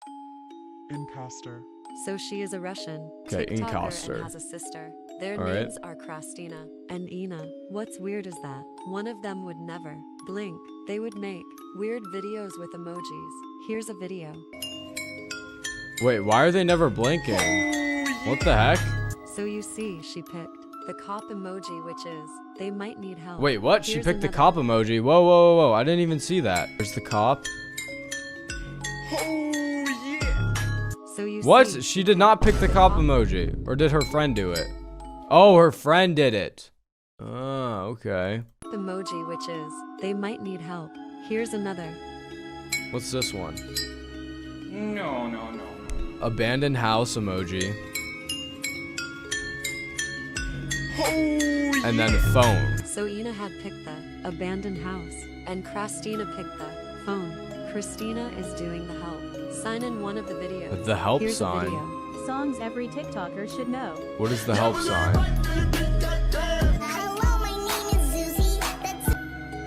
Speaker 11: Imposter.
Speaker 3: So she is a Russian
Speaker 1: Okay,
Speaker 3: TikToker
Speaker 1: imposter.
Speaker 3: and has a sister. Their
Speaker 1: All right.
Speaker 3: names are Krastina and Ina. What's weird is that one of them would never blink. They would make weird videos with emojis. Here's a video.
Speaker 1: Wait, why are they never blinking? What the heck?
Speaker 3: So you see, she picked the cop emoji, which is they might need help.
Speaker 1: Wait, what? She
Speaker 3: Here's
Speaker 1: picked the
Speaker 3: another.
Speaker 1: cop emoji. Whoa, whoa, whoa, whoa. I didn't even see that. There's the cop.
Speaker 3: So you
Speaker 1: What?
Speaker 3: see,
Speaker 1: She did not pick the cop emoji. Or did her friend do it? Oh, her friend did it. Oh, okay.
Speaker 3: emoji, which is they might need help. Here's another.
Speaker 1: What's this one?
Speaker 7: No.
Speaker 1: Abandoned house emoji. And then phone.
Speaker 3: So Ina had picked the abandoned house, and Krastina picked the phone. Christina is doing the help. Sign in one of the videos.
Speaker 1: The help
Speaker 3: Here's a
Speaker 1: sign.
Speaker 3: video.
Speaker 2: Songs every TikToker should know.
Speaker 1: What is the help sign?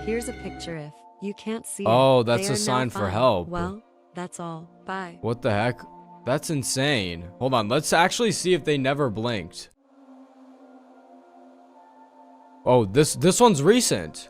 Speaker 3: Here's a picture if you can't see
Speaker 1: Oh,
Speaker 3: it.
Speaker 1: that's
Speaker 3: They
Speaker 1: a
Speaker 3: are
Speaker 1: sign
Speaker 3: now
Speaker 1: for
Speaker 3: fine.
Speaker 1: help.
Speaker 3: Well, that's all. Bye.
Speaker 1: What the heck? That's insane. Hold on, let's actually see if they never blinked. Oh, this one's recent.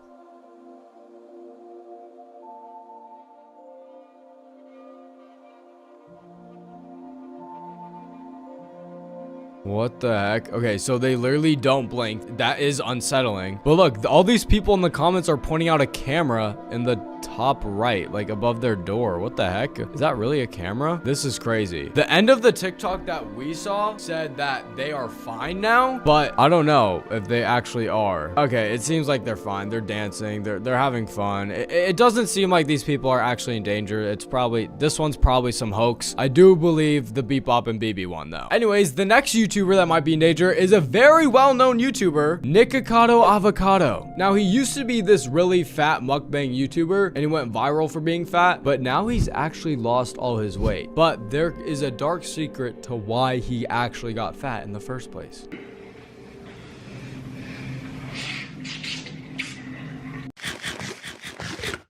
Speaker 1: What the heck? Okay, so they literally don't blink. That is unsettling. But look, all these people in the comments are pointing out a camera in the top right, like above their door. What the heck? Is that really a camera? This is crazy. The end of the TikTok that we saw said that they are fine now, but I don't know if they actually are. Okay, it seems like they're fine. They're dancing. They're having fun. It doesn't seem like these people are actually in danger. It's probably, this one's probably some hoax. I do believe the Bebop and BB one though. Anyways, the next YouTuber that might be in danger is a very well-known YouTuber, Nikocado Avocado. Now, he used to be this really fat mukbang YouTuber, and he went viral for being fat, but now he's actually lost all his weight. But there is a dark secret to why he actually got fat in the first place.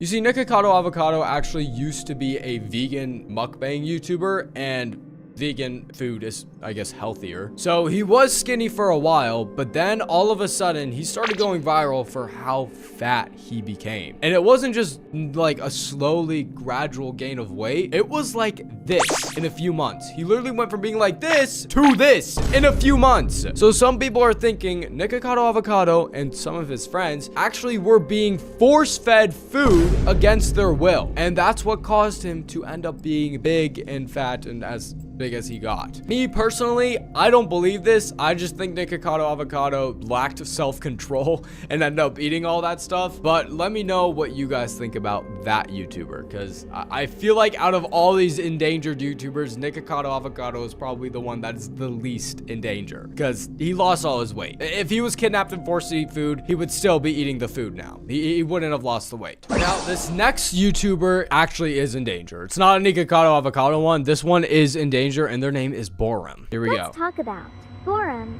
Speaker 1: You see, Nikocado Avocado actually used to be a vegan mukbang YouTuber, and vegan food is, I guess, healthier. So he was skinny for a while, but then all of a sudden he started going viral for how fat he became. And it wasn't just like a slowly gradual gain of weight. It was like this in a few months. He literally went from being like this to this in a few months. So some people are thinking Nikocado Avocado and some of his friends actually were being force-fed food against their will. And that's what caused him to end up being big and fat and as big as he got. Me personally, I don't believe this. I just think Nikocado Avocado lacked self-control and ended up eating all that stuff. But let me know what you guys think about that YouTuber, because I feel like out of all these endangered YouTubers, Nikocado Avocado is probably the one that is the least in danger, because he lost all his weight. If he was kidnapped and forced to eat food, he would still be eating the food now. He wouldn't have lost the weight. Now, this next YouTuber actually is in danger. It's not a Nikocado Avocado one. This one is in danger, and their name is Boram. Here we go.
Speaker 12: Let's talk about Boram.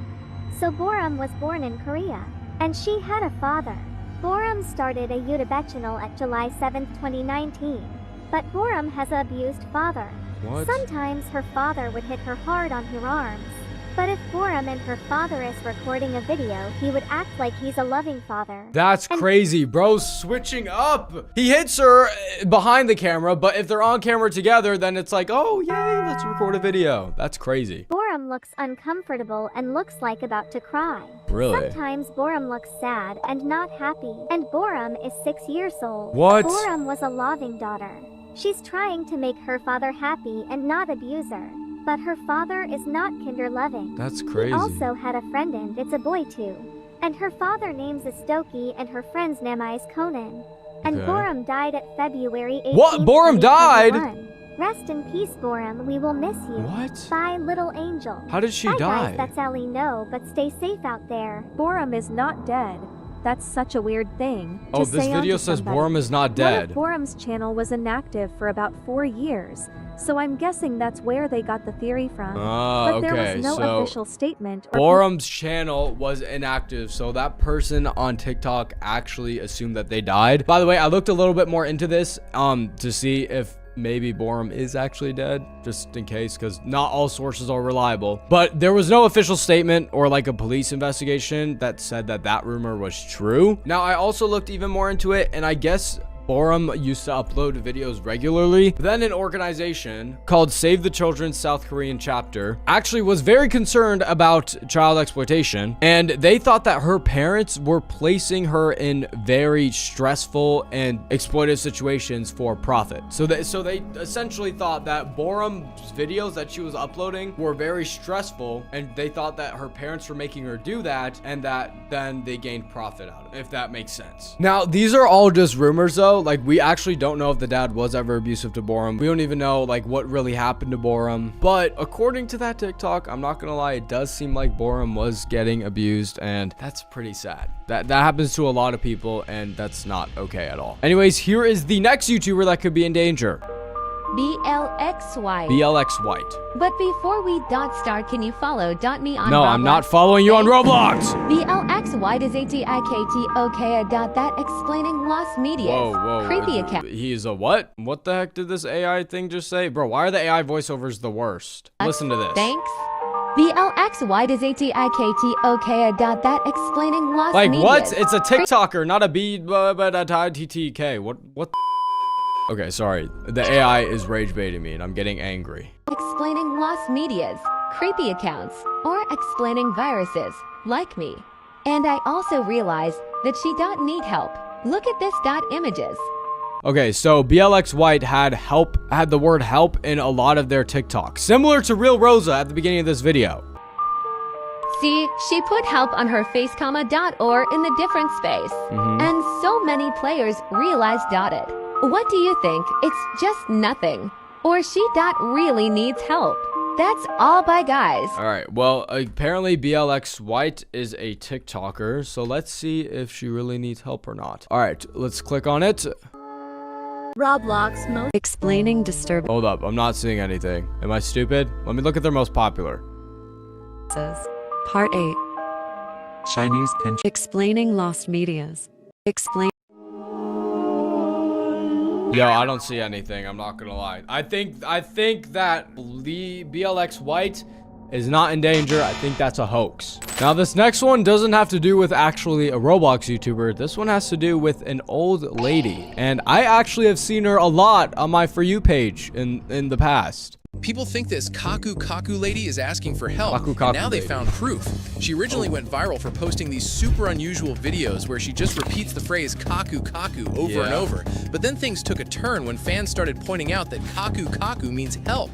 Speaker 12: So Boram was born in Korea, and she had a father. Boram started a YouTube channel at July 7th, 2019. But Boram has an abused father.
Speaker 1: What?
Speaker 12: Sometimes her father would hit her hard on her arms. But if Boram and her father is recording a video, he would act like he's a loving father.
Speaker 1: That's crazy, bro. Switching up. He hits her behind the camera, but if they're on camera together, then it's like, oh, yay, let's record a video. That's crazy.
Speaker 12: Boram looks uncomfortable and looks like about to cry.
Speaker 1: Really?
Speaker 12: Sometimes Boram looks sad and not happy. And Boram is 6 years old.
Speaker 1: What?
Speaker 12: Boram was a loving daughter. She's trying to make her father happy and not abuse her. But her father is not kinder-loving.
Speaker 1: That's crazy.
Speaker 12: He also had a friend and it's a boy too. And her father names is Stoki and her friend's name is Conan. And
Speaker 1: Okay.
Speaker 12: Boram died at February 18th,
Speaker 1: What? Boram died?
Speaker 12: 2021. Rest in peace, Boram. We will miss you.
Speaker 1: What?
Speaker 12: Bye, little angel.
Speaker 1: How did she
Speaker 12: Bye,
Speaker 1: die?
Speaker 12: guys, that's Ali. No, but stay safe out there.
Speaker 2: Boram is not dead. That's such a weird thing to
Speaker 1: Oh, this
Speaker 2: say onto
Speaker 1: video says
Speaker 2: somebody.
Speaker 1: Boram is not dead.
Speaker 2: One of Boram's channel was inactive for about 4 years, so I'm guessing that's where they got the theory from.
Speaker 1: Ah,
Speaker 2: But there
Speaker 1: okay,
Speaker 2: was no
Speaker 1: so
Speaker 2: official statement. Or
Speaker 1: Boram's channel was inactive, so that person on TikTok actually assumed that they died. By the way, I looked a little bit more into this to see if maybe Boram is actually dead, just in case, because not all sources are reliable. But there was no official statement or like a police investigation that said that that rumor was true. Now, I also looked even more into it, and I guess Boram used to upload videos regularly. Then an organization called Save the Children's South Korean chapter actually was very concerned about child exploitation, and they thought that her parents were placing her in very stressful and exploitive situations for profit. So they essentially thought that Boram's videos that she was uploading were very stressful, and they thought that her parents were making her do that, and that then they gained profit out of it, if that makes sense. Now, these are all just rumors though. Like, we actually don't know if the dad was ever abusive to Boram. We don't even know like what really happened to Boram. But according to that TikTok, I'm not gonna lie, it does seem like Boram was getting abused, and that's pretty sad. That happens to a lot of people, and that's not okay at all. Anyways, here is the next YouTuber that could be in danger.
Speaker 13: BLXY.
Speaker 1: BLX White.
Speaker 13: But before we start, can you follow me on
Speaker 1: No,
Speaker 13: Roblox?
Speaker 1: I'm not following you on Roblox.
Speaker 13: BLXY is ATIKTOK. That explaining lost media.
Speaker 1: Whoa.
Speaker 13: Creepy account.
Speaker 1: He is a what? What the heck did this AI thing just say? Bro, why are the AI voiceovers the worst? Listen to this.
Speaker 13: Thanks. BLXY is ATIKTOK. That explaining lost
Speaker 1: Like
Speaker 13: media.
Speaker 1: what? It's a TikToker, not a B, but a TTK. What? Okay, sorry. The AI is rage baiting me, and I'm getting angry.
Speaker 13: Explaining lost medias, creepy accounts, or explaining viruses, like me. And I also realized that she don't need help. Look at this images.
Speaker 1: Okay, so BLX White had the word help in a lot of their TikToks, similar to Real Rosa at the beginning of this video.
Speaker 13: See, she put help on her face, .or in the different space. And so many players realized it. What do you think? It's just nothing. Or she really needs help. That's all, bye guys.
Speaker 1: All right, well, apparently BLX White is a TikToker, so let's see if she really needs help or not. All right, let's click on it.
Speaker 2: Roblox most
Speaker 3: Explaining disturbing
Speaker 1: Hold up, I'm not seeing anything. Am I stupid? Let me look at their most popular.
Speaker 3: Part 8.
Speaker 11: Chinese pinch.
Speaker 3: Explaining lost medias. Explain.
Speaker 1: Yo, I don't see anything. I'm not gonna lie. I think that BLX White is not in danger. I think that's a hoax. Now, this next one doesn't have to do with actually a Roblox YouTuber. This one has to do with an old lady. And I actually have seen her a lot on my For You page in the past.
Speaker 14: People think this Kaku lady is asking for help,
Speaker 1: Kaku
Speaker 14: and now they
Speaker 1: lady.
Speaker 14: found proof. She originally went viral for posting these super unusual videos where she just repeats the phrase Kaku over and over. But then things took a turn when fans started pointing out that Kaku means help.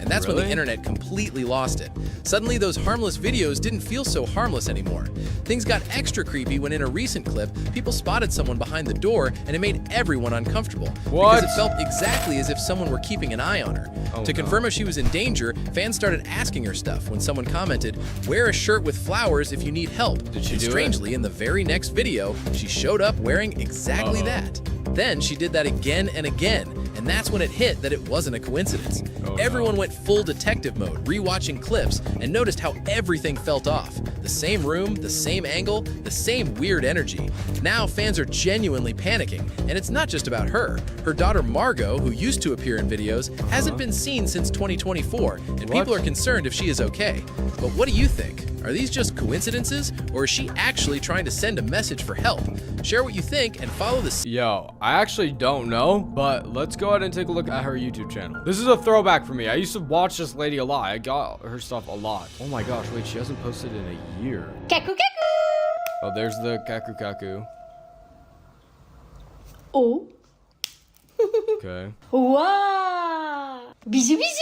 Speaker 14: And that's when the internet completely lost it. Suddenly, those harmless videos didn't feel so harmless anymore. Things got extra creepy when in a recent clip, people spotted someone behind the door, and it made everyone uncomfortable.
Speaker 1: What?
Speaker 14: Because it felt exactly as if someone were keeping an eye on her. To confirm if she was in danger, fans started asking her stuff when someone commented, "Wear a shirt with flowers if you need help."
Speaker 1: Did she
Speaker 14: and
Speaker 1: do it?
Speaker 14: strangely, in the very next video, she showed up wearing exactly that. Then she did that again and again, and that's when it hit that it wasn't a coincidence. Everyone went full detective mode, rewatching clips, and noticed how everything felt off. The same room, the same angle, the same weird energy. Now fans are genuinely panicking, and it's not just about her. Her daughter Margot, who used to appear in videos, hasn't been seen since 2024, and people are concerned if she is okay. But what do you think? Are these just coincidences, or is she actually trying to send a message for help? Share what you think and follow this.
Speaker 1: Yo, I actually don't know, but let's go ahead and take a look at her YouTube channel. This is a throwback for me. I used to watch this lady a lot. I got her stuff a lot. Oh my gosh, wait, she hasn't posted in a year.
Speaker 8: Kaku.
Speaker 1: Oh, there's the Kaku.
Speaker 8: Oh.
Speaker 1: Okay.
Speaker 8: Wow. Bisous.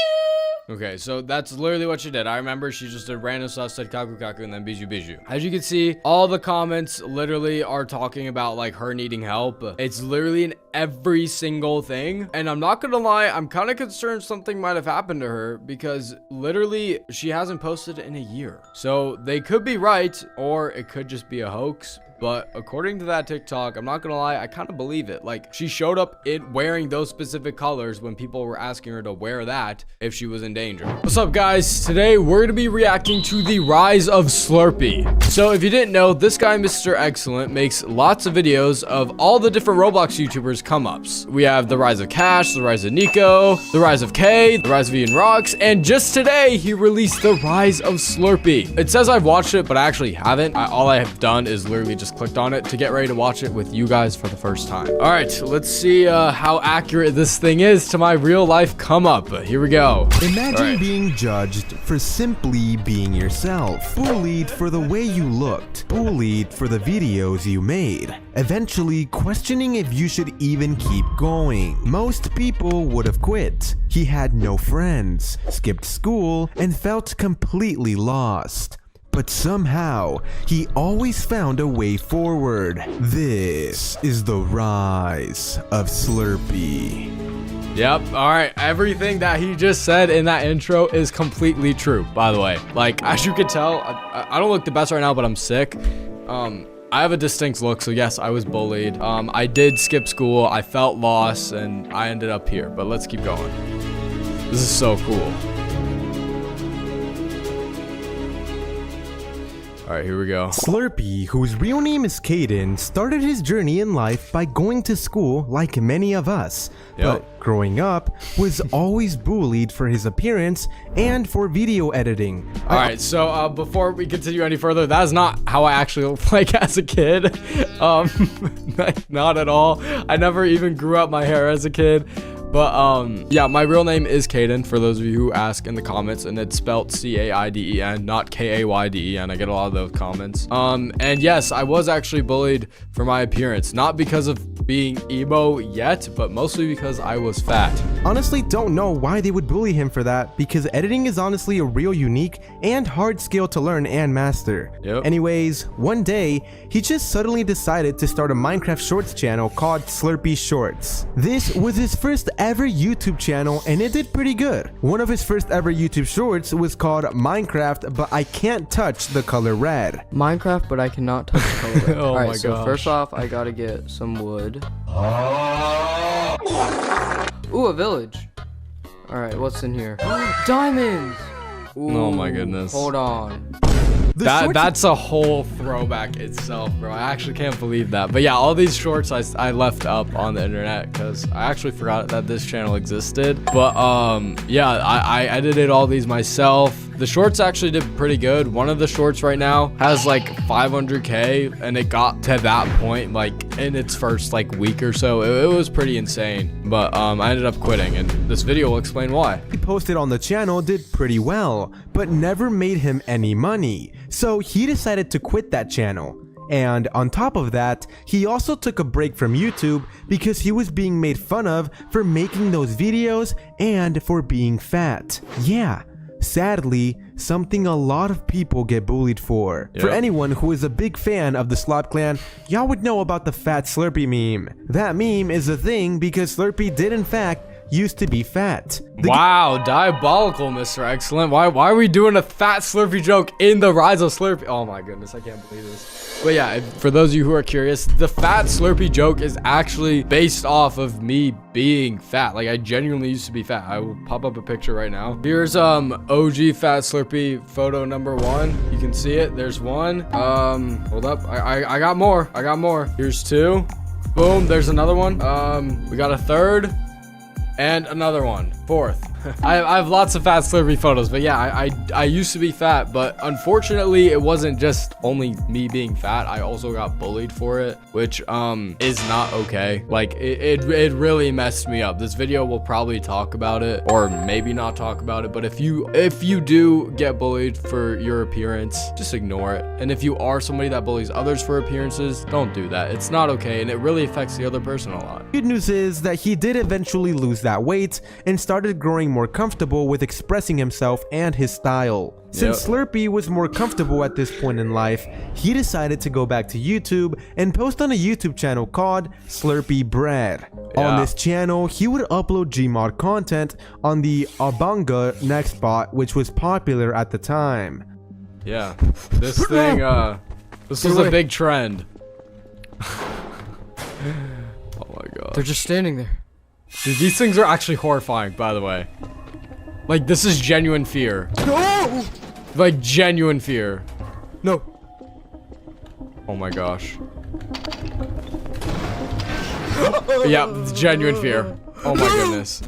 Speaker 1: Okay, so that's literally what she did. I remember she just did random stuff, said Kaku, and then Bijou. As you can see, all the comments literally are talking about like her needing help. It's literally in every single thing. And I'm not gonna lie, I'm kind of concerned something might have happened to her because literally she hasn't posted in a year. So they could be right, or it could just be a hoax. But according to that TikTok, I'm not gonna lie, I kind of believe it. Like, she showed up in wearing those specific colors when people were asking her to wear that if she was in danger. What's up, guys? Today we're gonna be reacting to the rise of Slurpee. So if you didn't know, this guy Mr. Excellent makes lots of videos of all the different Roblox YouTubers come-ups. We have the rise of Cash, the rise of Nico, the rise of Kay, the rise of Ian Rocks, and just today he released the rise of Slurpee. It says I've watched it, but I actually haven't. All I have done is literally just clicked on it to get ready to watch it with you guys for the first time. All right, let's see how accurate this thing is to my real life come up. Here we go.
Speaker 15: Imagine being judged for simply being yourself, bullied for the way you looked, bullied for the videos you made, eventually questioning if you should even keep going. Most people would have quit. He had no friends, skipped school, and felt completely lost. But somehow, he always found a way forward. This is the rise of Slurpee.
Speaker 1: Yep, all right, everything that he just said in that intro is completely true, by the way. Like, as you can tell, I don't look the best right now, but I'm sick. I have a distinct look, so yes, I was bullied. I did skip school, I felt lost, and I ended up here, but let's keep going. This is so cool. All right, here we go.
Speaker 15: Slurpee, whose real name is Caden, started his journey in life by going to school like many of us. But growing up, was always bullied for his appearance and for video editing.
Speaker 1: All right, so before we continue any further, that is not how I actually looked like as a kid. Not at all. I never even grew out my hair as a kid. But yeah, my real name is Caden, for those of you who ask in the comments, and it's spelled C-A-I-D-E-N, not K-A-Y-D-E-N. I get a lot of those comments. And yes, I was actually bullied for my appearance, not because of being emo yet, but mostly because I was fat.
Speaker 15: Honestly, don't know why they would bully him for that, because editing is honestly a real unique and hard skill to learn and master. Anyways, one day, he just suddenly decided to start a Minecraft Shorts channel called Slurpee Shorts. This was his first ever YouTube channel, and it did pretty good. One of his first ever YouTube shorts was called Minecraft, but I can't touch the color red.
Speaker 16: Minecraft, but I cannot touch the color red.
Speaker 1: Oh
Speaker 16: Alright,
Speaker 1: my
Speaker 16: so
Speaker 1: gosh.
Speaker 16: first off, I gotta get some wood. Ooh, a village. Alright, what's in here? Diamonds! Ooh,
Speaker 1: Oh my goodness.
Speaker 16: Hold on.
Speaker 1: That's a whole throwback itself, bro. I actually can't believe that. But yeah, all these shorts I left up on the internet because I actually forgot that this channel existed. But yeah, I edited all these myself. The shorts actually did pretty good. One of the shorts right now has like 500K, and it got to that point like in its first like week or so. It was pretty insane. But I ended up quitting, and this video will explain why.
Speaker 15: He posted on the channel did pretty well, but never made him any money. So he decided to quit that channel. And on top of that, he also took a break from YouTube because he was being made fun of for making those videos and for being fat. Yeah. Sadly, something a lot of people get bullied for.
Speaker 1: Yep.
Speaker 15: For anyone who is a big fan of the Slop Clan, y'all would know about the Fat Slurpee meme. That meme is a thing because Slurpee did in fact used to be fat.
Speaker 1: Wow, diabolical, Mr. Excellent. Why are we doing a fat Slurpee joke in the Rise of Slurpee? Oh my goodness, I can't believe this. But yeah, for those of you who are curious, the fat Slurpee joke is actually based off of me being fat. Like, I genuinely used to be fat. I will pop up a picture right now. Here's OG Fat Slurpee photo number 1. You can see it. There's 1. Hold up. I got more. I got more. Here's 2. Boom. There's another one. We got a 3rd. And another one. 4th. I have lots of fat Slurpee photos, but yeah, I used to be fat, but unfortunately it wasn't just only me being fat. I also got bullied for it, which is not okay. Like it really messed me up. This video will probably talk about it, or maybe not talk about it, but if you do get bullied for your appearance, just ignore it. And if you are somebody that bullies others for appearances, don't do that. It's not okay, and it really affects the other person a lot.
Speaker 15: Good news is that he did eventually lose that weight and started growing more comfortable with expressing himself and his style. Since Slurpee was more comfortable at this point in life, he decided to go back to YouTube and post on a YouTube channel called Slurpee Bread. On this channel, he would upload Gmod content on the Abanga Nextbot, which was popular at the time.
Speaker 1: Yeah, this thing, this was a big trend. Oh my god.
Speaker 16: They're just standing there.
Speaker 1: Dude, these things are actually horrifying, by the way. Like, this is genuine fear.
Speaker 16: No!
Speaker 1: Like, genuine fear.
Speaker 16: No.
Speaker 1: Oh my gosh. Yeah, genuine fear. Oh my goodness.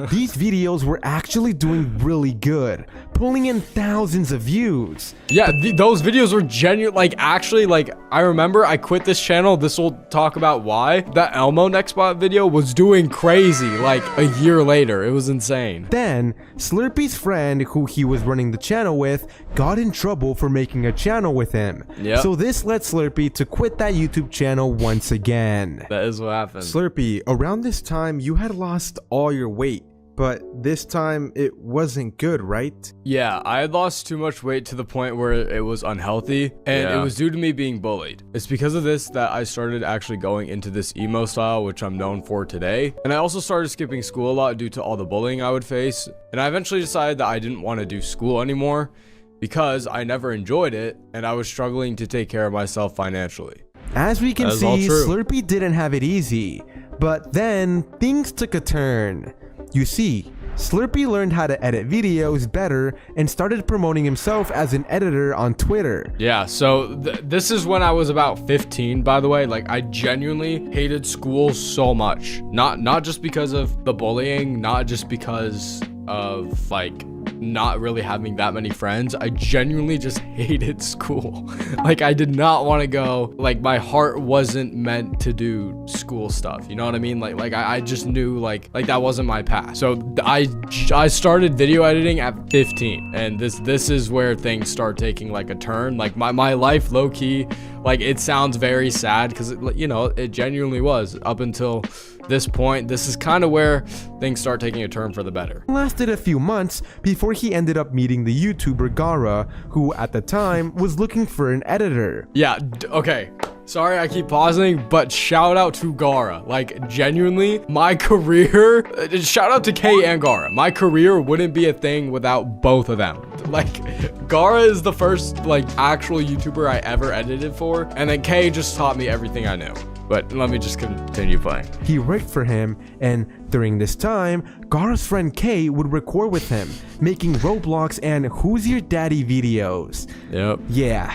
Speaker 15: These videos were actually doing really good, pulling in thousands of views.
Speaker 1: Yeah, those videos were genuine. Like, actually, like, I remember I quit this channel. This will talk about why. That Elmo Nextbot video was doing crazy, like, a year later. It was insane.
Speaker 15: Then, Slurpee's friend, who he was running the channel with, got in trouble for making a channel with him.
Speaker 1: Yep.
Speaker 15: So this led Slurpee to quit that YouTube channel once again.
Speaker 1: That is what happened.
Speaker 15: Slurpee, around this time, you had lost all your weight. But this time, it wasn't good, right?
Speaker 1: Yeah, I had lost too much weight to the point where it was unhealthy, and it was due to me being bullied. It's because of this that I started actually going into this emo style, which I'm known for today. And I also started skipping school a lot due to all the bullying I would face. And I eventually decided that I didn't want to do school anymore because I never enjoyed it, and I was struggling to take care of myself financially.
Speaker 15: As we can see, Slurpee didn't have it easy. But then, things took a turn. You see, Slurpee learned how to edit videos better and started promoting himself as an editor on Twitter.
Speaker 1: Yeah, so this is when I was about 15, by the way. Like, I genuinely hated school so much. Not just because of the bullying, not just because of, like, not really having that many friends. I genuinely just hated school. Like, I did not want to go. Like, my heart wasn't meant to do school stuff, you know what I mean? Like I just knew like that wasn't my path. So I started video editing at 15, and this is where things start taking like a turn. Like, my life, low-key, like, it sounds very sad because, you know, it genuinely was up until this point. This is kind of where things start taking a turn for the better.
Speaker 15: It lasted a few months before he ended up meeting the YouTuber Gara, who at the time was looking for an editor.
Speaker 1: Yeah, okay. Sorry, I keep pausing, but shout out to Gara. Like, genuinely, my career, shout out to Kay and Gara. My career wouldn't be a thing without both of them. Like, Gara is the first, like, actual YouTuber I ever edited for, and then Kay just taught me everything I knew. But let me just continue playing.
Speaker 15: He worked for him, and during this time, Gaara's friend Kay would record with him, making Roblox and Who's Your Daddy videos.
Speaker 1: Yep.
Speaker 15: Yeah.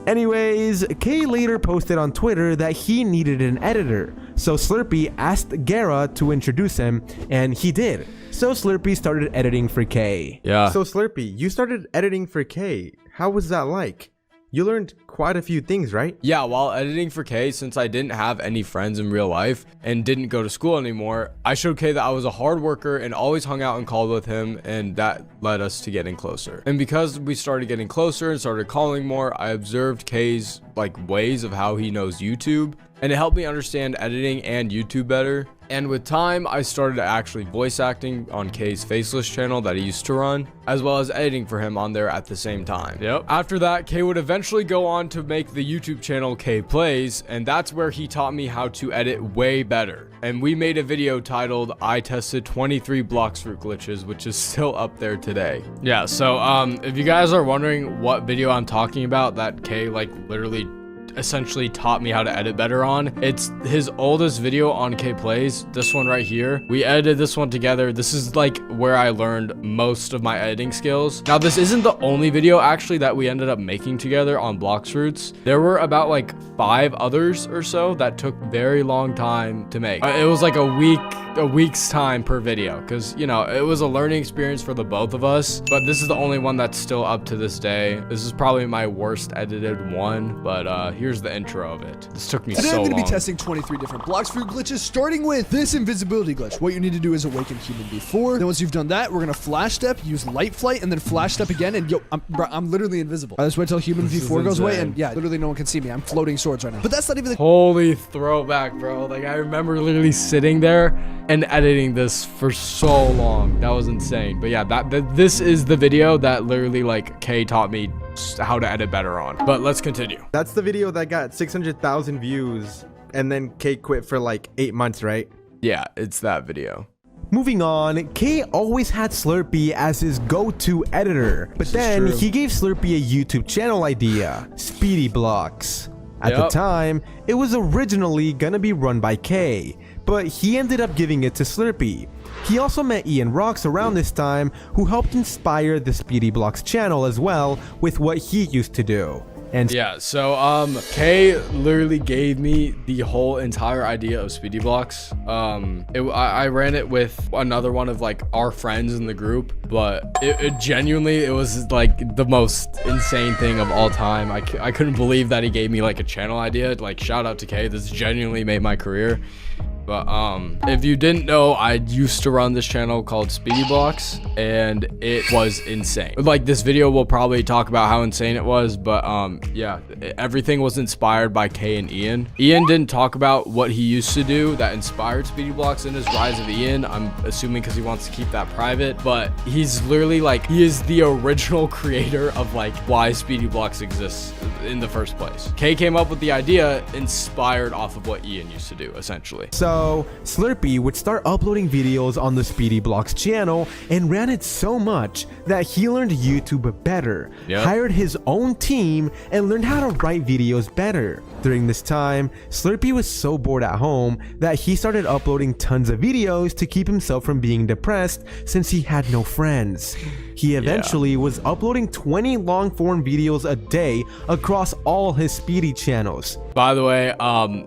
Speaker 15: Anyways, Kay later posted on Twitter that he needed an editor, so Slurpee asked Gaara to introduce him, and he did. So Slurpee started editing for Kay.
Speaker 1: Yeah.
Speaker 17: So Slurpee, you started editing for Kay. How was that like? You learned quite a few things, right?
Speaker 1: Yeah, while editing for Kay, since I didn't have any friends in real life and didn't go to school anymore, I showed Kay that I was a hard worker and always hung out and called with him, and that led us to getting closer. And because we started getting closer and started calling more, I observed Kay's ways of how he knows YouTube, and it helped me understand editing and YouTube better. And with time, I started actually voice acting on Kay's Faceless channel that he used to run, as well as editing for him on there at the same time. Yep. After that, Kay would eventually go on to make the YouTube channel Kay Plays, and that's where he taught me how to edit way better. And we made a video titled I tested 23 Bloxfruit glitches, which is still up there today. Yeah, so if you guys are wondering what video I'm talking about that Kay literally essentially taught me how to edit better on, it's his oldest video on Kay Plays, this one right here. We edited this one together. This is where I learned most of my editing skills. Now, this isn't the only video actually that we ended up making together on Bloxfruits. There were about 5 others or so that took very long time to make. It was like a week's time per video, because it was a learning experience for the both of us, but this is the only one that's still up to this day. This is probably my worst edited one, but here's the intro of it. This took me so long.
Speaker 18: Today I'm going to be testing 23 different Bloxfruit glitches, starting with this invisibility glitch. What you need to do is awaken human before. Then once you've done that, we're going to flash step, use light flight, and then flash step again, and I'm literally invisible. I just wait till human V4 goes away, and yeah, literally no one can see me. I'm floating swords right now. But that's not even the—
Speaker 1: Holy throwback, bro. I remember literally sitting there and editing this for so long. That was insane. But yeah, this is the video that literally Kay taught me how to edit better on. But let's continue.
Speaker 17: That's the video that got 600,000 views, and then Kay quit for 8 months, right?
Speaker 1: Yeah, it's that video.
Speaker 15: Moving on, Kay always had Slurpee as his go-to editor, but then he gave Slurpee a YouTube channel idea, Speedy Blocks. At the time, it was originally gonna be run by Kay, but he ended up giving it to Slurpee. He also met Ian Rocks around this time, who helped inspire the Speedy Blocks channel as well with what he used to do. And
Speaker 1: yeah, so Kay literally gave me the whole entire idea of Speedy Blocks. I ran it with another one of our friends in the group, but it genuinely, it was the most insane thing of all time. I couldn't believe that he gave me a channel idea. Shout out to Kay. This genuinely made my career. But if you didn't know, I used to run this channel called Speedy Blocks, and it was insane. This video will probably talk about how insane it was, but yeah, everything was inspired by Kay and Ian. Ian didn't talk about what he used to do that inspired Speedy Blocks in his Rise of Ian. I'm assuming because he wants to keep that private, but he's literally he is the original creator of why Speedy Blocks exists in the first place. Kay came up with the idea inspired off of what Ian used to do, essentially.
Speaker 15: So Slurpee would start uploading videos on the Speedy Blocks channel and ran it so much that he learned YouTube better, hired his own team, and learned how to write videos better. During this time, Slurpee was so bored at home that he started uploading tons of videos to keep himself from being depressed since he had no friends. He eventually was uploading 20 long-form videos a day across all his Speedy channels.
Speaker 1: By the way,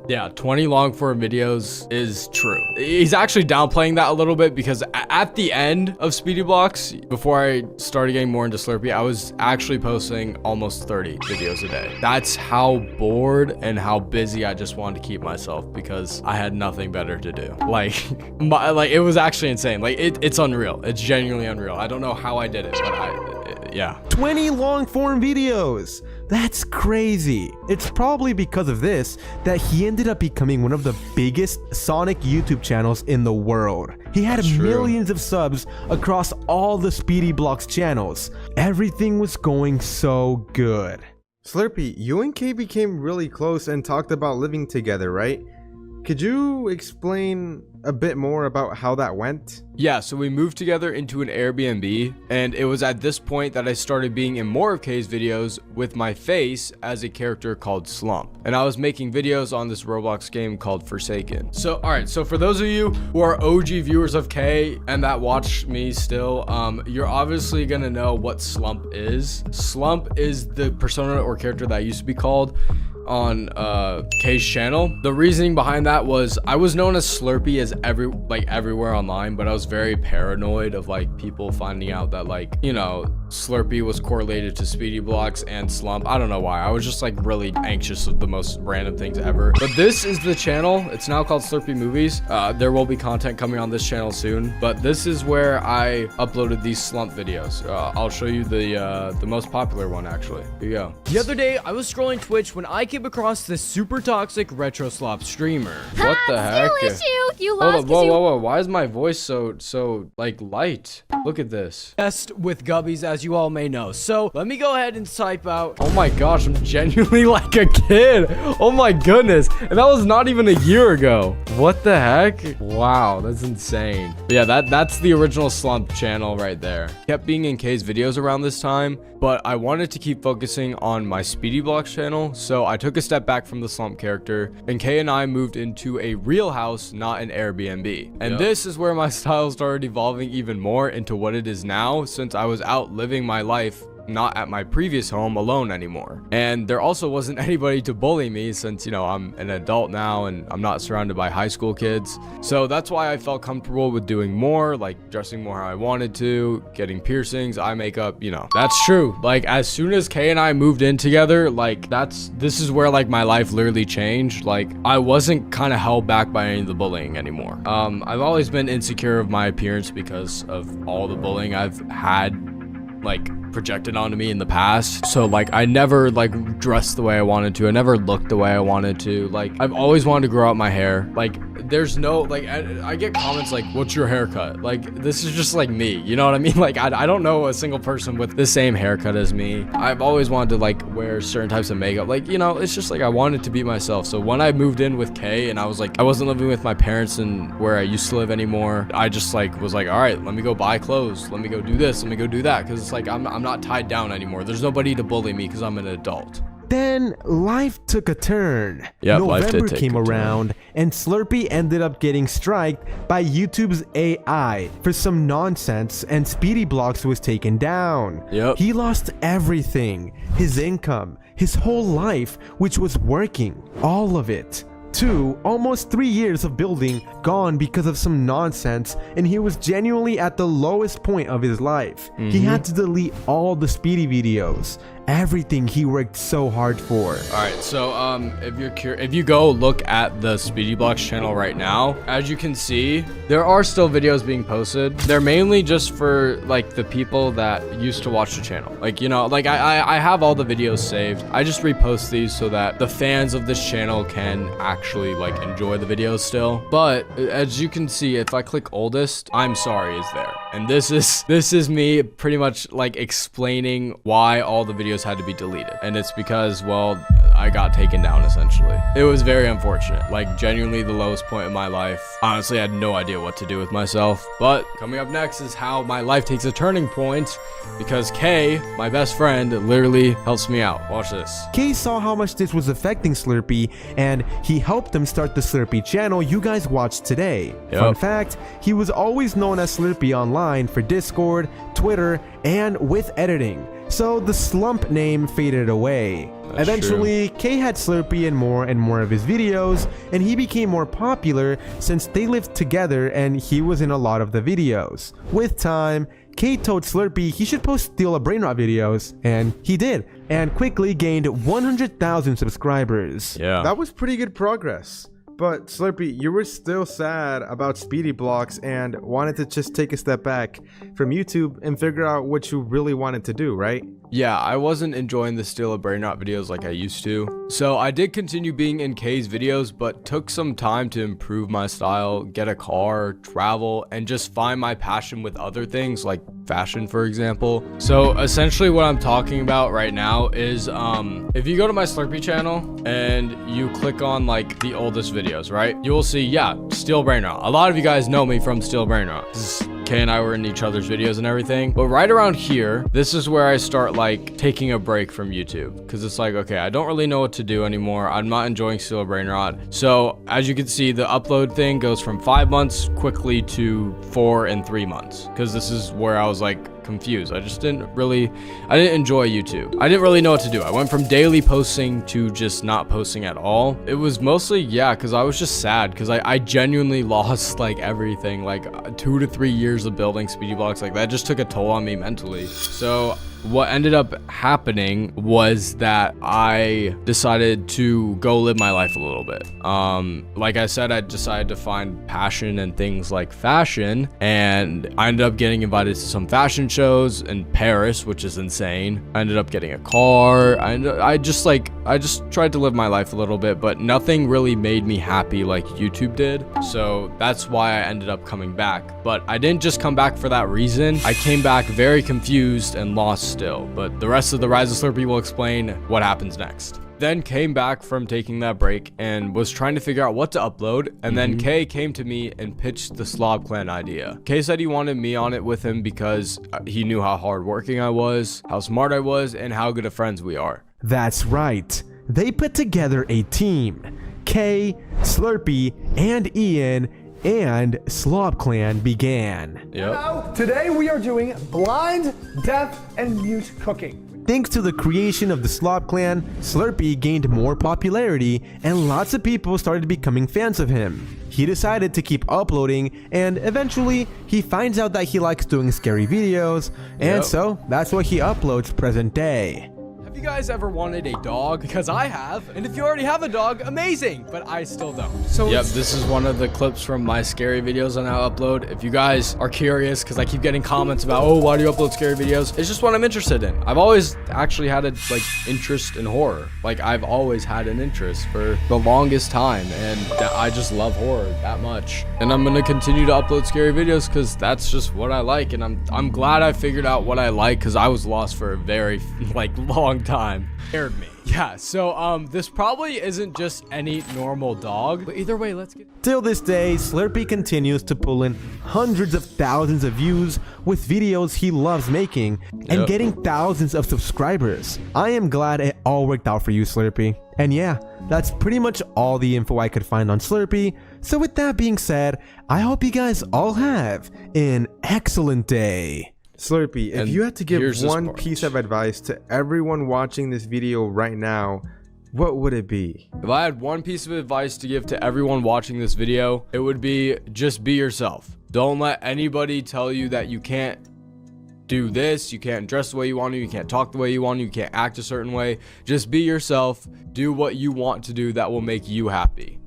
Speaker 1: yeah, 20 long-form videos is true. He's actually downplaying that a little bit, because at the end of Speedy Blocks, before I started getting more into Slurpee, I was actually posting almost 30 videos a day. That's how bored and how busy I just wanted to keep myself, because I had nothing better to do. It was actually insane. It's unreal. It's genuinely unreal. I don't know how I did it, but yeah.
Speaker 15: 20 long-form videos! That's crazy. It's probably because of this that he ended up becoming one of the biggest Sonic YouTube channels in the world. He had millions of subs across all the Speedy Blocks channels. Everything was going so good.
Speaker 17: Slurpee, you and Kay became really close and talked about living together, right? Could you explain a bit more about how that went?
Speaker 1: Yeah, so we moved together into an Airbnb, and it was at this point that I started being in more of Kay's videos with my face as a character called Slump. And I was making videos on this Roblox game called Forsaken. So, alright, so for those of you who are OG viewers of Kay and that watch me still, you're obviously gonna know what Slump is. Slump is the persona or character that I used to be called on Kay's channel. The reasoning behind that was I was known as Slurpee as everywhere online, but I was very paranoid of like people finding out that like, you know, Slurpee was correlated to Speedy Blocks and Slump. I don't know why. I was just like really anxious of the most random things ever. But this is the channel. It's now called Slurpee Movies. There will be content coming on this channel soon, but this is where I uploaded these Slump videos. I'll show you the most popular one actually. Here you go. The other day I was scrolling Twitch when I came across this super toxic retro slop streamer. What the heck?
Speaker 13: You
Speaker 1: Hold
Speaker 13: lost.
Speaker 1: up, whoa. Why is my voice so like light? Look at this. Best with gubbies, as you all may know. So let me go ahead and type out. Oh my gosh, I'm genuinely like a kid. Oh my goodness. And that was not even a year ago. What the heck? Wow, that's insane. But yeah, that's the original Slump channel right there. Kept being in Kay's videos around this time, but I wanted to keep focusing on my Speedy Blocks channel, so I took a step back from the Slump character, and Kay and I moved into a real house, not an Airbnb. And this is where my style started evolving even more into what it is now, since I was out living my life not at my previous home alone anymore. And there also wasn't anybody to bully me since, you know, I'm an adult now and I'm not surrounded by high school kids. So that's why I felt comfortable with doing more, like dressing more how I wanted to, getting piercings, eye makeup, you know. That's true. Like as soon as Kay and I moved in together, like this is where like my life literally changed. Like I wasn't kind of held back by any of the bullying anymore. I've always been insecure of my appearance because of all the bullying I've had like projected onto me in the past. So like I never like dressed the way I wanted to. I never looked the way I wanted to. Like I've always wanted to grow out my hair. Like there's no like I get comments like, what's your haircut? Like this is just like me, you know what I mean? Like I don't know a single person with the same haircut as me. I've always wanted to like wear certain types of makeup. Like, you know, it's just like I wanted to be myself. So when I moved in with Kay and I was like, I wasn't living with my parents and where I used to live anymore, I just like was like, all right, let me go buy clothes, let me go do this, let me go do that, because it's like I'm not tied down anymore. There's nobody to bully me because I'm an adult.
Speaker 15: Then life took a turn.
Speaker 1: Yep,
Speaker 15: November came around and Slurpee ended up getting striked by YouTube's AI for some nonsense and Speedy Blocks was taken down.
Speaker 1: Yep.
Speaker 15: He lost everything, his income, his whole life, which was working, all of it. 2, almost 3 years of building gone because of some nonsense, and he was genuinely at the lowest point of his life. He had to delete all the Speedy videos, everything he worked so hard for.
Speaker 1: All right, so if you're curious, if you go look at the Speedy Blocks channel right now, as you can see, there are still videos being posted. They're mainly just for like the people that used to watch the channel. Like, you know, like I have all the videos saved. I just repost these so that the fans of this channel can actually like enjoy the videos still. But as you can see, if I click oldest, I'm sorry is there. And this is me pretty much like explaining why all the videos had to be deleted. And it's because, well, I got taken down essentially. It was very unfortunate, like genuinely the lowest point in my life. Honestly, I had no idea what to do with myself. But coming up next is how my life takes a turning point because Kay, my best friend, literally helps me out. Watch this.
Speaker 15: Kay saw how much this was affecting Slurpee and he helped him start the Slurpee channel you guys watched today. Fun fact, he was always known as Slurpee online for Discord, Twitter, and with editing. So the Slump name faded away.
Speaker 1: That's
Speaker 15: Eventually, Kay had Slurpee in more and more of his videos, and he became more popular since they lived together and he was in a lot of the videos. With time, Kay told Slurpee he should post Steal a Brainrot videos, and he did, and quickly gained 100,000 subscribers.
Speaker 1: Yeah.
Speaker 17: That was pretty good progress. But Slurpee, you were still sad about Speedy Blocks and wanted to just take a step back from YouTube and figure out what you really wanted to do, right?
Speaker 1: yeah, I wasn't enjoying the Steal a Brainrot videos like I used to. So I did continue being in Kay's videos, but took some time to improve my style, get a car, travel, and just find my passion with other things like fashion, for example. So essentially what I'm talking about right now is if you go to my Slurpee channel and you click on like the oldest videos, right? You will see, yeah, Steal Brainrot. A lot of you guys know me from Steal Brainrot. Kay and I were in each other's videos and everything. But right around here, this is where I start like taking a break from YouTube. Because it's like, okay, I don't really know what to do anymore. I'm not enjoying Steal a Brainrot. So as you can see, the upload thing goes from 5 months quickly to 4 and 3 months. Because this is where I was like confused. I didn't enjoy YouTube. I didn't really know what to do. I went from daily posting to just not posting at all. It was mostly, yeah, because I was just sad because I genuinely lost like everything, like 2 to 3 years of building Speedy Blocks. Like that just took a toll on me mentally. So what ended up happening was that I decided to go live my life a little bit. Like I said, I decided to find passion in things like fashion, and I ended up getting invited to some fashion shows in Paris, which is insane. I ended up getting a car. I just tried to live my life a little bit, but nothing really made me happy like YouTube did. So that's why I ended up coming back. But I didn't just come back for that reason. I came back very confused and lost still, but the rest of the Rise of Slurpee will explain what happens next. Then came back from taking that break and was trying to figure out what to upload, and then Kay came to me and pitched the Slob Clan idea. Kay said he wanted me on it with him because he knew how hardworking I was, how smart I was, and how good of friends we are.
Speaker 15: That's right. They put together a team. Kay, Slurpee, and Ian, and Slob Clan began.
Speaker 18: Now, today we are doing blind, deaf, and mute cooking.
Speaker 15: Thanks to the creation of the Slob Clan, Slurpee gained more popularity and lots of people started becoming fans of him. He decided to keep uploading, and eventually he finds out that he likes doing scary videos, and so that's what he uploads present day.
Speaker 1: Have you guys ever wanted a dog? Because I have. And if you already have a dog, amazing. But I still don't. So yep, this is one of the clips from my scary videos I now upload. If you guys are curious, because I keep getting comments about, oh, why do you upload scary videos? It's just what I'm interested in. I've always actually had a interest in horror. Like I've always had an interest for the longest time, and I just love horror that much. And I'm gonna continue to upload scary videos because that's just what I like. And I'm glad I figured out what I like, because I was lost for a very long time. Scared me. Yeah, so this probably isn't just any normal dog, but either way, let's get...
Speaker 15: Till this day, Slurpee continues to pull in hundreds of thousands of views with videos he loves making and getting thousands of subscribers. I am glad it all worked out for you, Slurpee. And yeah, that's pretty much all the info I could find on Slurpee. So with that being said, I hope you guys all have an excellent day.
Speaker 17: Slurpee, if you had to give one piece of advice to everyone watching this video right now, what would it be?
Speaker 1: If I had one piece of advice to give to everyone watching this video, it would be just be yourself. Don't let anybody tell you that you can't do this, you can't dress the way you want to, you can't talk the way you want to, you can't act a certain way. Just be yourself. Do what you want to do that will make you happy.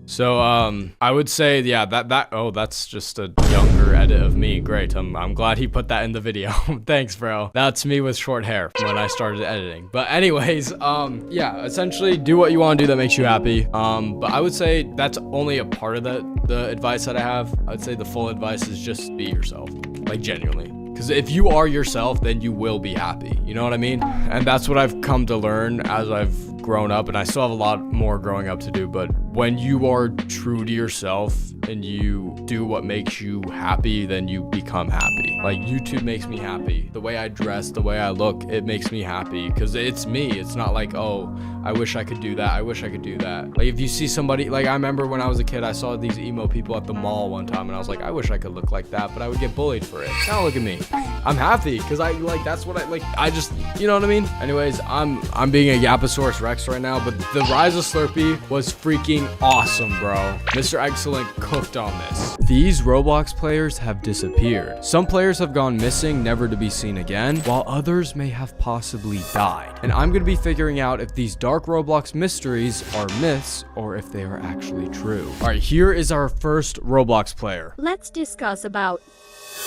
Speaker 1: So I would say, yeah, that's just a younger edit of me. Great. I'm glad he put that in the video. Thanks, bro. That's me with short hair when I started editing. But anyways, yeah, essentially do what you want to do that makes you happy. But I would say that's only a part of the advice that I have. I'd say the full advice is just be yourself, like genuinely. Because if you are yourself, then you will be happy. You know what I mean? And that's what I've come to learn as I've grown up, and I still have a lot more growing up to do. But when you are true to yourself and you do what makes you happy, then you become happy. Like YouTube makes me happy. The way I dress, the way I look, it makes me happy because it's me. It's not like, oh, I wish I could do that. I wish I could do that. Like if you see somebody, like I remember when I was a kid, I saw these emo people at the mall one time and I was like, I wish I could look like that, but I would get bullied for it. Now look at me. I'm happy because that's what I just, you know what I mean? Anyways, I'm being a Yaposaurus Rex right now, but the Rise of Slurpee was freaking awesome, bro. Mr. Excellent cooked on this. These Roblox players have disappeared. Some players have gone missing, never to be seen again, while others may have possibly died. And I'm gonna be figuring out if these dark Roblox mysteries are myths or if they are actually true. All right, here is our first Roblox player.
Speaker 8: Let's discuss about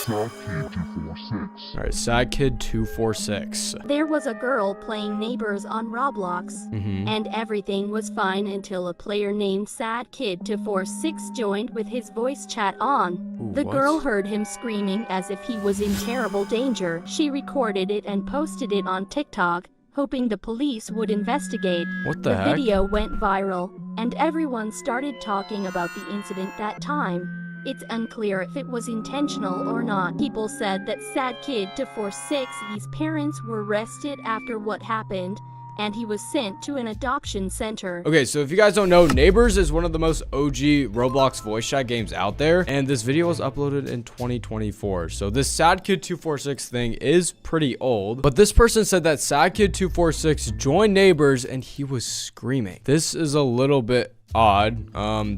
Speaker 1: All right, Sad Kid 246.
Speaker 19: There was a girl playing Neighbors on Roblox, and everything was fine until a player named Sad Kid 246 joined with his voice chat on. The girl heard him screaming as if he was in terrible danger. She recorded it and posted it on TikTok, hoping the police would investigate.
Speaker 1: What the heck?
Speaker 19: The video went viral, and everyone started talking about the incident that time. It's unclear if it was intentional or not. People said that Sad Kid 246's parents were arrested after what happened, and he was sent to an adoption center.
Speaker 1: Okay, so if you guys don't know, Neighbors is one of the most OG Roblox voice chat games out there, and this video was uploaded in 2024. So this Sad Kid 246 thing is pretty old, but this person said that Sad Kid 246 joined Neighbors and he was screaming. This is a little bit odd.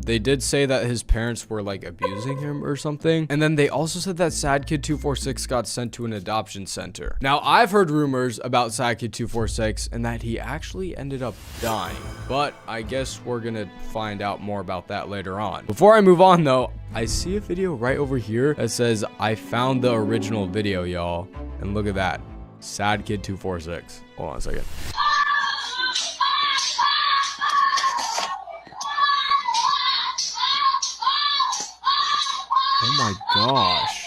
Speaker 1: They did say that his parents were like abusing him or something, and then they also said that Sad Kid 246 got sent to an adoption center. Now I've heard rumors about Sad Kid 246 and that he actually ended up dying, but I guess we're gonna find out more about that later on. Before I move on though, I see a video right over here that says I found the original video, y'all, and look at that, Sad Kid 246. Hold on a second. Oh my gosh.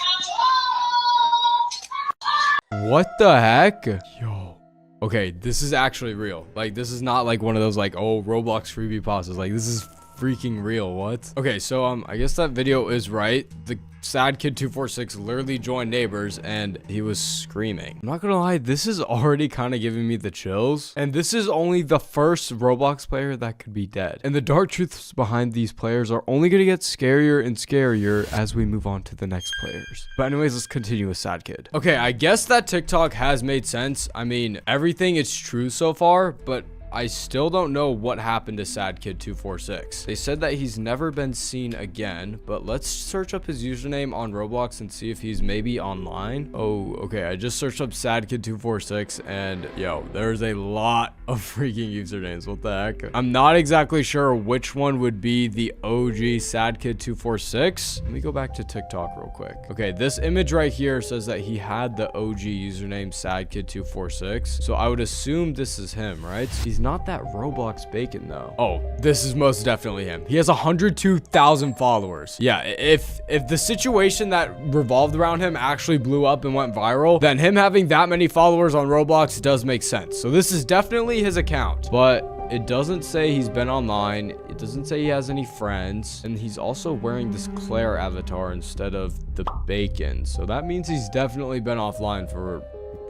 Speaker 1: What the heck? Yo. Okay, this is actually real. Like, this is not like one of those like, oh, Roblox creepypastas. Like, this is freaking real. What? Okay, so I guess that video is right. The Sad Kid 246 literally joined Neighbors and he was screaming. I'm not gonna lie, this is already kind of giving me the chills, and this is only the first Roblox player that could be dead, and the dark truths behind these players are only gonna get scarier and scarier as we move on to the next players. But anyways, let's continue with Sad Kid. Okay, I guess that TikTok has made sense. I mean, everything is true so far, but I still don't know what happened to Sad Kid 246. They said that he's never been seen again, but let's search up his username on Roblox and see if he's maybe online. Oh, okay, I just searched up Sad Kid 246 and yo, there's a lot of freaking usernames. What the heck? I'm not exactly sure which one would be the OG Sad Kid 246. Let me go back to TikTok real quick. Okay, this image right here says that he had the OG username Sad Kid 246, so I would assume this is him, right? He's not that Roblox bacon though. Oh, this is most definitely him. He has 102,000 followers. Yeah, if the situation that revolved around him actually blew up and went viral, then him having that many followers on Roblox does make sense. So this is definitely his account, but it doesn't say he's been online. It doesn't say he has any friends, and he's also wearing this Claire avatar instead of the bacon. So that means he's definitely been offline for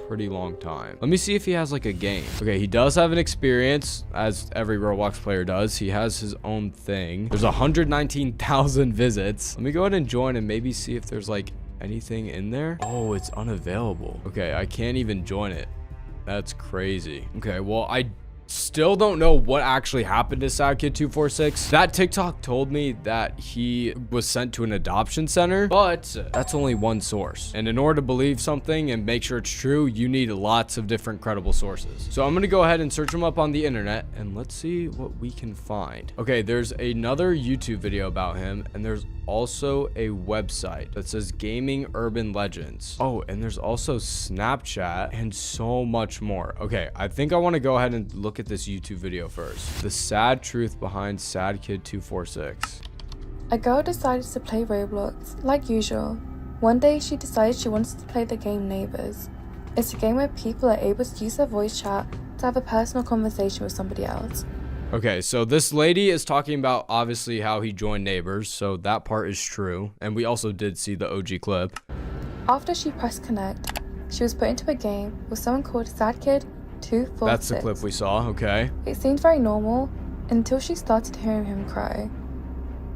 Speaker 1: pretty long time. Let me see if he has like a game. Okay, he does have an experience, as every Roblox player does. He has his own thing. There's 119,000 visits. Let me go ahead and join and maybe see if there's like anything in there. Oh, it's unavailable. Okay, I can't even join it. That's crazy. Okay, well, I still don't know what actually happened to Sad Kid 246. That TikTok told me that he was sent to an adoption center, but that's only one source. And in order to believe something and make sure it's true, you need lots of different credible sources. So I'm gonna go ahead and search him up on the internet and let's see what we can find. Okay, there's another YouTube video about him, and there's also a website that says Gaming Urban Legends. Oh, and there's also Snapchat and so much more. Okay, I think I want to go ahead and look at this YouTube video first. The sad truth behind Sad Kid 246.
Speaker 20: A girl decided to play Roblox, like usual. One day she decided she wanted to play the game Neighbors. It's a game where people are able to use their voice chat to have a personal conversation with somebody else.
Speaker 1: Okay, so this lady is talking about obviously how he joined Neighbors, so that part is true. And we also did see the OG clip.
Speaker 20: After she pressed connect, she was put into a game with someone called Sad Kid 246.
Speaker 1: That's the clip we saw, okay.
Speaker 20: It seemed very normal until she started hearing him cry.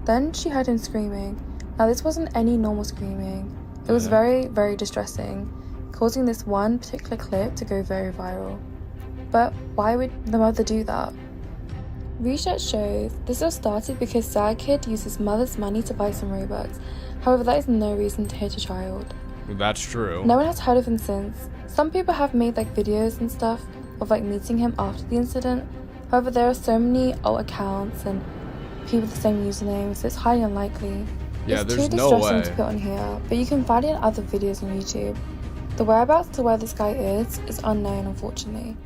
Speaker 20: Then she heard him screaming. Now this wasn't any normal screaming. It was very, very distressing, causing this one particular clip to go very viral. But why would the mother do that? Research shows this all started because Sad Kid used his mother's money to buy some Robux. However, that is no reason to hit a child.
Speaker 1: That's true.
Speaker 20: No one has heard of him since. Some people have made like videos and stuff of like meeting him after the incident. However, there are so many old accounts and people with the same username, so it's highly unlikely.
Speaker 1: Yeah,
Speaker 20: It's
Speaker 1: there's
Speaker 20: too
Speaker 1: no
Speaker 20: distressing
Speaker 1: way.
Speaker 20: to put on here, but you can find it in other videos on YouTube. The whereabouts to where this guy is unknown, unfortunately.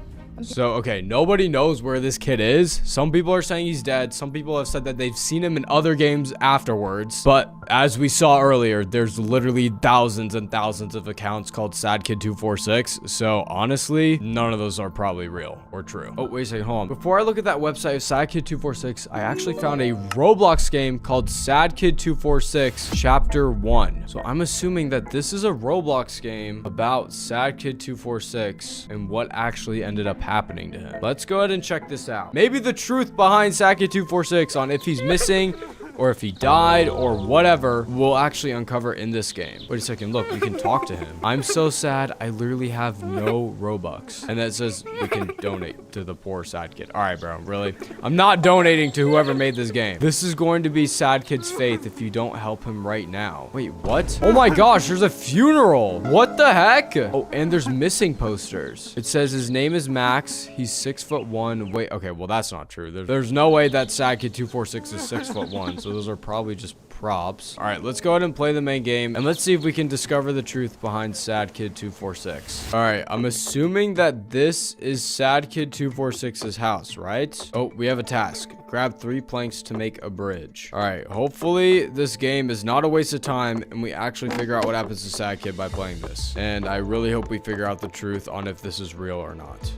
Speaker 1: So, okay, nobody knows where this kid is. Some people are saying he's dead. Some people have said that they've seen him in other games afterwards. But as we saw earlier, there's literally thousands and thousands of accounts called SadKid246. So, honestly, none of those are probably real or true. Oh, wait a second, hold on. Before I look at that website of SadKid246, I actually found a Roblox game called SadKid246 Chapter 1. So, I'm assuming that this is a Roblox game about SadKid246 and what actually ended up happening to him. Let's go ahead and check this out. Maybe the truth behind SadKid246 on if he's missing or if he died or whatever, we'll actually uncover in this game. Wait a second, look, we can talk to him. I'm so sad, I literally have no Robux. And that says we can donate to the poor sad kid. All right, bro, really? I'm not donating to whoever made this game. This is going to be sad kid's fate if you don't help him right now. Wait, what? Oh my gosh, there's a funeral. What the heck? Oh, and there's missing posters. It says his name is Max. He's 6'1". Wait, okay, well, that's not true. There's no way that SadKid246 is 6'1". So those are probably just props. All right, let's go ahead and play the main game and let's see if we can discover the truth behind SadKid246. All right, I'm assuming that this is SadKid246's house, right? Oh, we have a task. Grab 3 planks to make a bridge. All right, hopefully this game is not a waste of time and we actually figure out what happens to Sad Kid by playing this. And I really hope we figure out the truth on if this is real or not.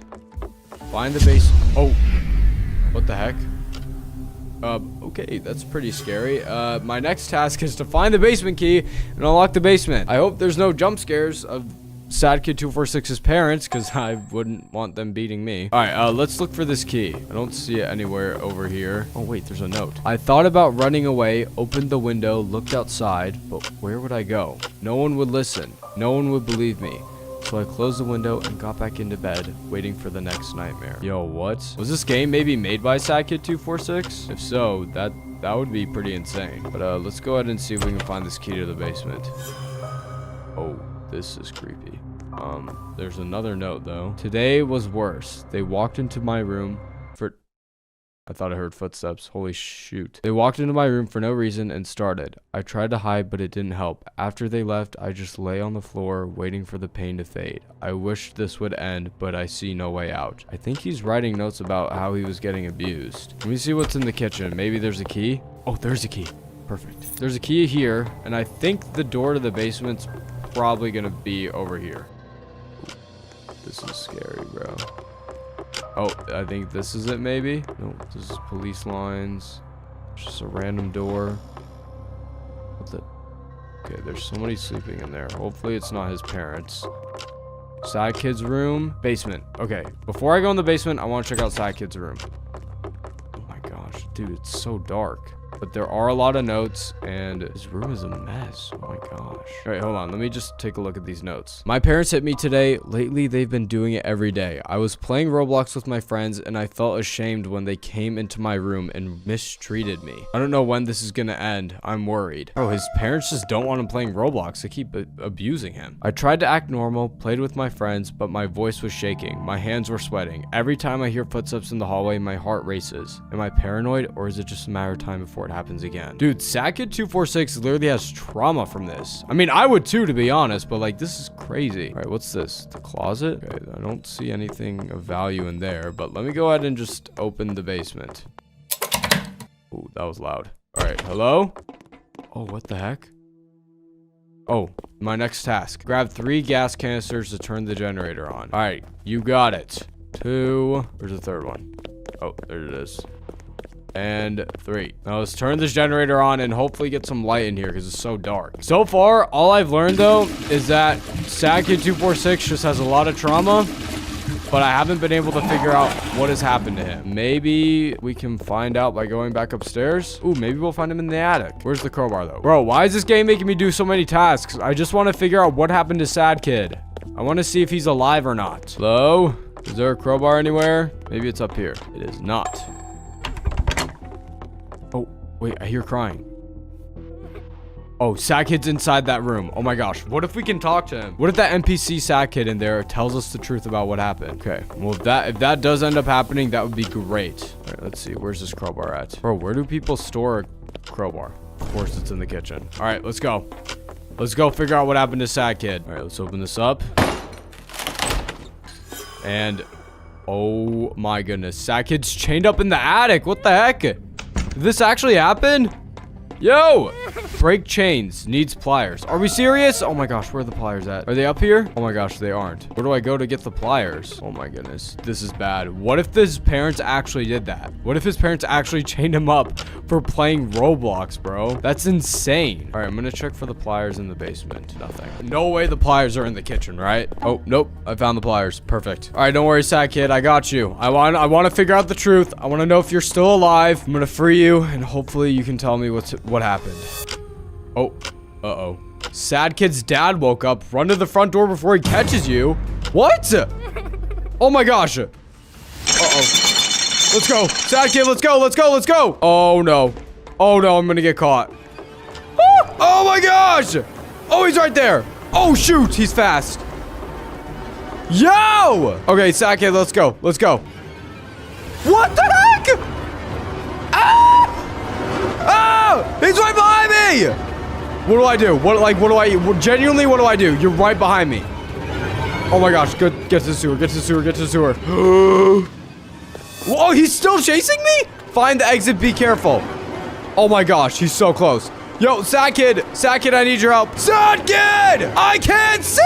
Speaker 1: Find the base. Oh, what the heck? Okay, that's pretty scary. My next task is to find the basement key and unlock the basement. I hope there's no jump scares of SadKid246's parents, because I wouldn't want them beating me. All right, let's look for this key. I don't see it anywhere over here. Oh, wait, there's a note. I thought about running away, opened the window, looked outside, but where would I go? No one would listen. No one would believe me. So I closed the window and got back into bed, waiting for the next nightmare. Yo, what? Was this game maybe made by SadKid246? If so, that would be pretty insane. But let's go ahead and see if we can find this key to the basement. Oh, this is creepy. There's another note though. Today was worse. They walked into my room for... I thought I heard footsteps. Holy shoot. They walked into my room for no reason and started. I tried to hide, but it didn't help. After they left, I just lay on the floor, waiting for the pain to fade. I wished this would end, but I see no way out. I think he's writing notes about how he was getting abused. Let me see what's in the kitchen. Maybe there's a key? Oh, there's a key. Perfect. There's a key here, and I think the door to the basement's probably gonna be over here. Ooh, this is scary, bro. Oh, I think this is it, maybe? Nope, this is police lines. Just a random door. What the? Okay, there's somebody sleeping in there. Hopefully it's not his parents. Sad Kid's room. Basement. Okay, before I go in the basement, I want to check out Sad Kid's room. Oh my gosh, dude, it's so dark. But there are a lot of notes, and his room is a mess. Oh my gosh. All right, hold on. Let me just take a look at these notes. My parents hit me today. Lately, they've been doing it every day. I was playing Roblox with my friends, and I felt ashamed when they came into my room and mistreated me. I don't know when this is gonna end. I'm worried. Oh, his parents just don't want him playing Roblox. They keep abusing him. I tried to act normal, played with my friends, but my voice was shaking. My hands were sweating. Every time I hear footsteps in the hallway, my heart races. Am I paranoid, or is it just a matter of time before it happens again? Dude, SadKid246 literally has trauma from this. I mean, I would too, to be honest, but like, this is crazy. All right, what's this? The closet? Okay, I don't see anything of value in there, but let me go ahead and just open the basement. Ooh, that was loud. All right, hello? Oh, what the heck? Oh, my next task. Grab 3 gas canisters to turn the generator on. All right, you got it. 2. Where's the third one? Oh, there it is. And 3. Now let's turn this generator on and hopefully get some light in here because it's so dark. So far, all I've learned though is that SadKid246 just has a lot of trauma, but I haven't been able to figure out what has happened to him. Maybe we can find out by going back upstairs. Ooh, maybe we'll find him in the attic. Where's the crowbar though? Bro, why is this game making me do so many tasks? I just want to figure out what happened to Sad Kid. I want to see if he's alive or not. Hello? Is there a crowbar anywhere? Maybe it's up here. It is not. Oh, wait, I hear crying. Oh, Sad Kid's inside that room. Oh my gosh, what if we can talk to him? What if that NPC Sad Kid in there tells us the truth about what happened? Okay, well, if that does end up happening, that would be great. All right, let's see, where's this crowbar at? Bro, where do people store a crowbar? course it's in the kitchen. All right, let's go. Let's go figure out what happened to Sad Kid. All right, let's open this up. And oh my goodness, Sad Kid's chained up in the attic. What the heck? Did this actually happen? Yo! Break chains. Needs pliers. Are we serious? Oh my gosh, where are the pliers at? Are they up here? Oh my gosh, they aren't. Where do I go to get the pliers? Oh my goodness. This is bad. What if his parents actually did that? What if his parents actually chained him up for playing Roblox, bro? That's insane. All right, I'm gonna check for the pliers in the basement. Nothing. No way the pliers are in the kitchen, right? Oh, nope. I found the pliers. Perfect. All right, don't worry, Sad Kid. I got you. I want to figure out the truth. I want to know if you're still alive. I'm gonna free you, and hopefully you can tell me what happened. Oh, uh-oh. Sad Kid's dad woke up. Run to the front door before he catches you. What? Oh my gosh. Uh-oh. Let's go. Sad Kid, let's go, let's go, let's go. Oh no. Oh no, I'm gonna get caught. Oh my gosh. Oh, he's right there. Oh shoot, he's fast. Yo! Okay, Sad Kid, let's go. Let's go. What the heck? Ah! Ah! He's right behind me! What do I do? Genuinely, what do I do? You're right behind me. Oh my gosh, good. Get to the sewer, get to the sewer, get to the sewer. Whoa, he's still chasing me? Find the exit, be careful. Oh my gosh, he's so close. Yo, Sad Kid, I need your help. Sad Kid! I can't see!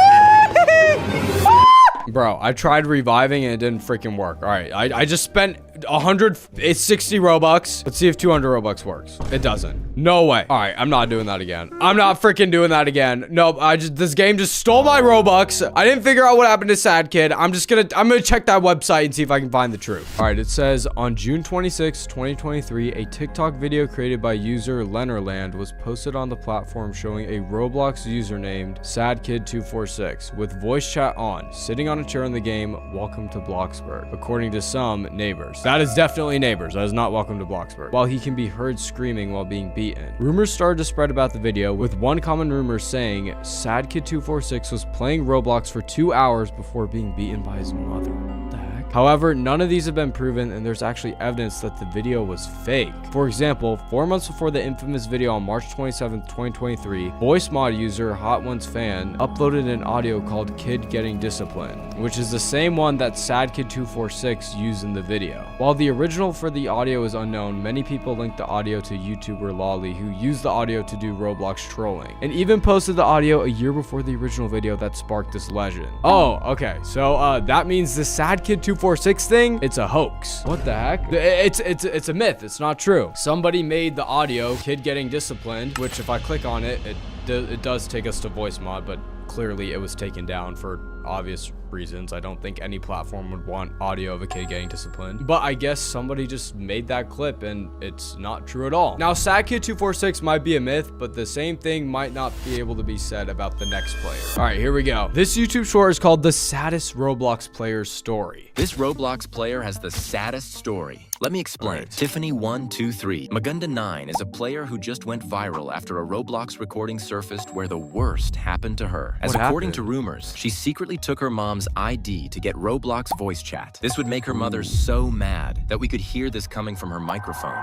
Speaker 1: Bro, I tried reviving and it didn't freaking work. All right, I just spent 160 Robux. Let's see if 200 Robux works. It doesn't. No way. All right, I'm not doing that again. I'm not freaking doing that again. Nope, this game just stole my Robux. I didn't figure out what happened to Sad Kid. I'm gonna check that website and see if I can find the truth. All right, it says on June 26, 2023, a TikTok video created by user Lenorland was posted on the platform showing a Roblox user named SadKid246 with voice chat on, sitting on a chair in the game Welcome to Bloxburg, according to some neighbors. That is definitely neighbors. That is not Welcome to Bloxburg. While he can be heard screaming while being beaten. Rumors started to spread about the video, with one common rumor saying SadKid246 was playing Roblox for 2 hours before being beaten by his mother. What the heck? However, none of these have been proven, and there's actually evidence that the video was fake. For example, 4 months before the infamous video on March 27, 2023, voice mod user Hot Ones Fan uploaded an audio called Kid Getting Disciplined, which is the same one that SadKid246 used in the video. While the original for the audio is unknown, many people linked the audio to YouTuber Lolly, who used the audio to do Roblox trolling, and even posted the audio a year before the original video that sparked this legend. Oh, okay, so that means the SadKid246 thing, it's a hoax. What the heck? It's a myth. It's not true. Somebody made the audio Kid Getting Disciplined, which if I click on it, it does take us to voice mod, but clearly it was taken down for obvious reasons. I don't think any platform would want audio of a kid getting disciplined, but I guess somebody just made that clip and it's not true at all. Now, SadKid246 might be a myth, but the same thing might not be able to be said about the next player. All right, here we go. This YouTube short is called The Saddest Roblox Player's Story.
Speaker 21: This Roblox player has the saddest story. Let me explain. Right. Tiffany123 Magunda9 is a player who just went viral after a Roblox recording surfaced where the worst happened to her. As according to rumors, she secretly took her mom's ID to get Roblox voice chat. This would make her mother so mad that we could hear this coming from her microphone.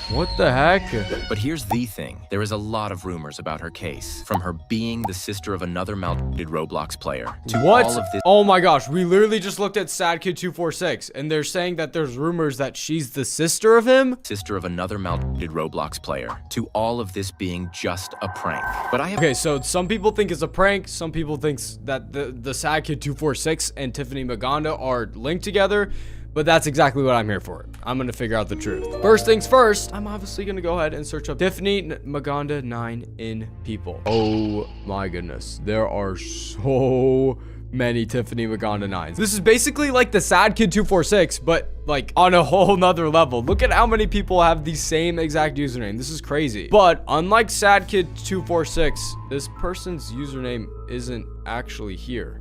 Speaker 1: What the heck?
Speaker 21: But here's the thing. There is a lot of rumors about her case, from her being the sister of another maltreated Roblox player to
Speaker 1: what?
Speaker 21: All of this.
Speaker 1: Oh my gosh, we literally just looked at SadKid246 and they're saying that there's rumors that she's the sister of him?
Speaker 21: Sister of another maltreated Roblox player, to all of this being just a prank. But I have—
Speaker 1: Okay, so some people think it's a prank, some people think that the SadKid246 and Tiffany Maganda are linked together. But that's exactly what I'm here for. I'm gonna figure out the truth. First things first, I'm obviously gonna go ahead and search up Tiffany Maganda 9 in people. Oh my goodness. There are so many Tiffany Maganda 9s. This is basically like the SadKid246, but like on a whole nother level. Look at how many people have the same exact username. This is crazy. But unlike SadKid246, this person's username isn't actually here.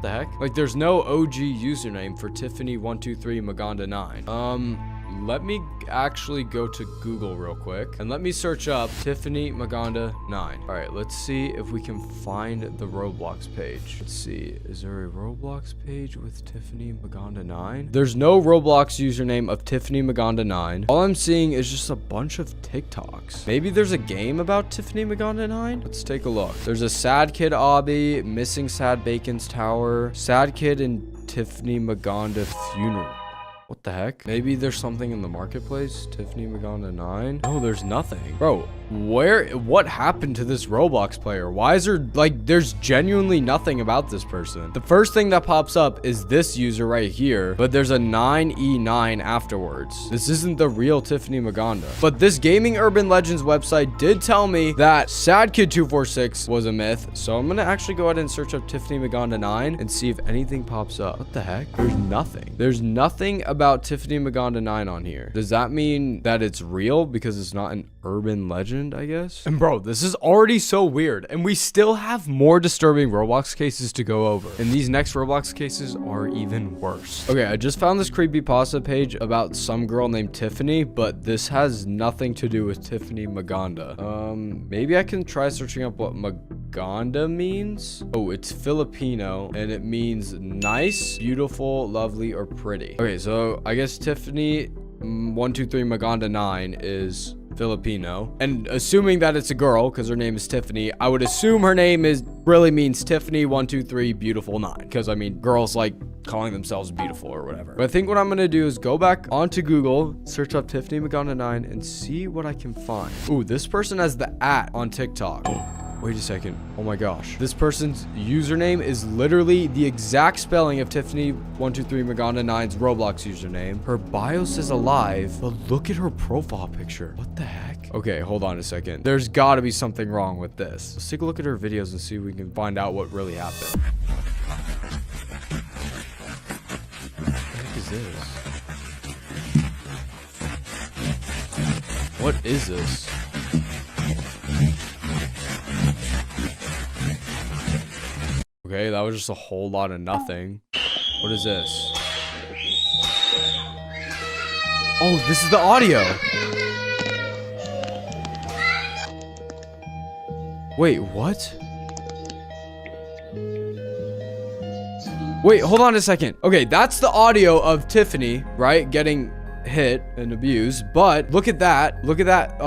Speaker 1: The heck? Like there's no OG username for Tiffany123 Maganda 9. let me actually go to Google real quick and let me search up Tiffany Maganda 9. All right, let's see if we can find the Roblox page. Let's see, is there a Roblox page with Tiffany Maganda 9? There's no Roblox username of Tiffany Maganda 9. All I'm seeing is just a bunch of TikToks. Maybe there's a game about Tiffany Maganda 9? Let's take a look. There's a Sad Kid Obby, Missing Sad Bacon's Tower, Sad Kid and Tiffany Maganda funeral. What the heck? Maybe there's something in the marketplace? Tiffany Maganda 9? Oh, there's nothing. Bro, what happened to this Roblox player? Why is there, like, there's genuinely nothing about this person. The first thing that pops up is this user right here, but there's a 9E9 afterwards. This isn't the real Tiffany Maganda. But this Gaming Urban Legends website did tell me that Sad Kid 246 was a myth, so I'm gonna actually go ahead and search up Tiffany Maganda 9 and see if anything pops up. What the heck? There's nothing. There's nothing about Tiffany Maganda 9 on here. Does that mean that it's real because it's not an urban legend, I guess? And bro, this is already so weird, and we still have more disturbing Roblox cases to go over, and these next Roblox cases are even worse. Okay, I just found this creepypasta page about some girl named Tiffany, but this has nothing to do with Tiffany Maganda. Maybe I can try searching up what Maganda means. Oh, it's Filipino, and it means nice, beautiful, lovely, or pretty. Okay, so I guess Tiffany 123 Maganda 9 is Filipino, and assuming that it's a girl because her name is Tiffany, I would assume her name really means Tiffany 123 beautiful 9, because I mean girls like calling themselves beautiful or whatever. But I think what I'm gonna do is go back onto Google, search up Tiffany Maganda 9 and see what I can find. Ooh, this person has the @ on TikTok. Wait a second. Oh my gosh. This person's username is literally the exact spelling of Tiffany 123 Maganda 9's Roblox username. Her bio says alive, but look at her profile picture. What the heck? Okay, hold on a second. There's gotta be something wrong with this. Let's take a look at her videos and see if we can find out what really happened. What the heck is this? What is this? Okay, that was just a whole lot of nothing. What is this? Oh, this is the audio. Wait, what? Wait, hold on a second. Okay, that's the audio of Tiffany, right? Getting hit and abused. But look at that. Look at that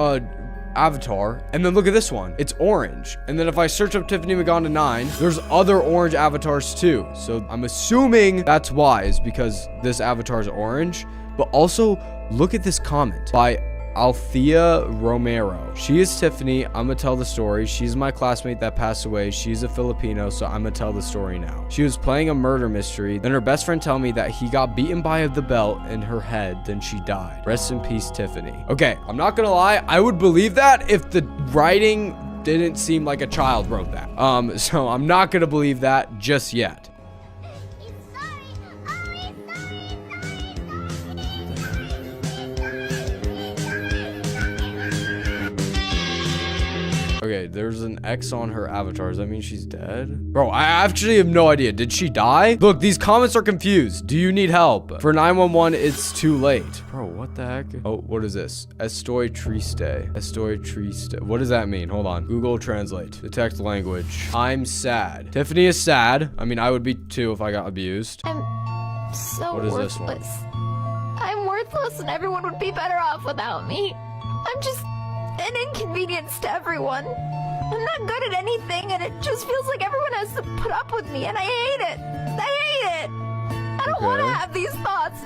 Speaker 1: avatar, and then look at this one. It's orange. And then if I search up Tiffany Maganda 9, there's other orange avatars too. So I'm assuming that's why, is because this avatar is orange. But also look at this comment by Althea Romero. She is Tiffany. I'm gonna tell the story. She's my classmate that passed away. She's a Filipino, so I'm gonna tell the story now. She was playing a murder mystery. Then her best friend told me that he got beaten by the belt in her head. Then she died. Rest in peace, Tiffany. Okay, I'm not gonna lie. I would believe that if the writing didn't seem like a child wrote that. So I'm not gonna believe that just yet. Okay, there's an X on her avatar. Does that mean she's dead? Bro, I actually have no idea. Did she die? Look, these comments are confused. Do you need help? For 911, it's too late. Bro, what the heck? Oh, what is this? Estoy triste. Estoy triste. What does that mean? Hold on. Google Translate. Detect language. I'm sad. Tiffany is sad. I mean, I would be too if I got abused.
Speaker 8: I'm so
Speaker 1: What is
Speaker 8: worthless.
Speaker 1: this one?
Speaker 8: I'm worthless and everyone would be better off without me. I'm just an inconvenience to everyone. I'm not good at anything and it just feels like everyone has to put up with me and I hate it. I hate it. I don't want to have these thoughts.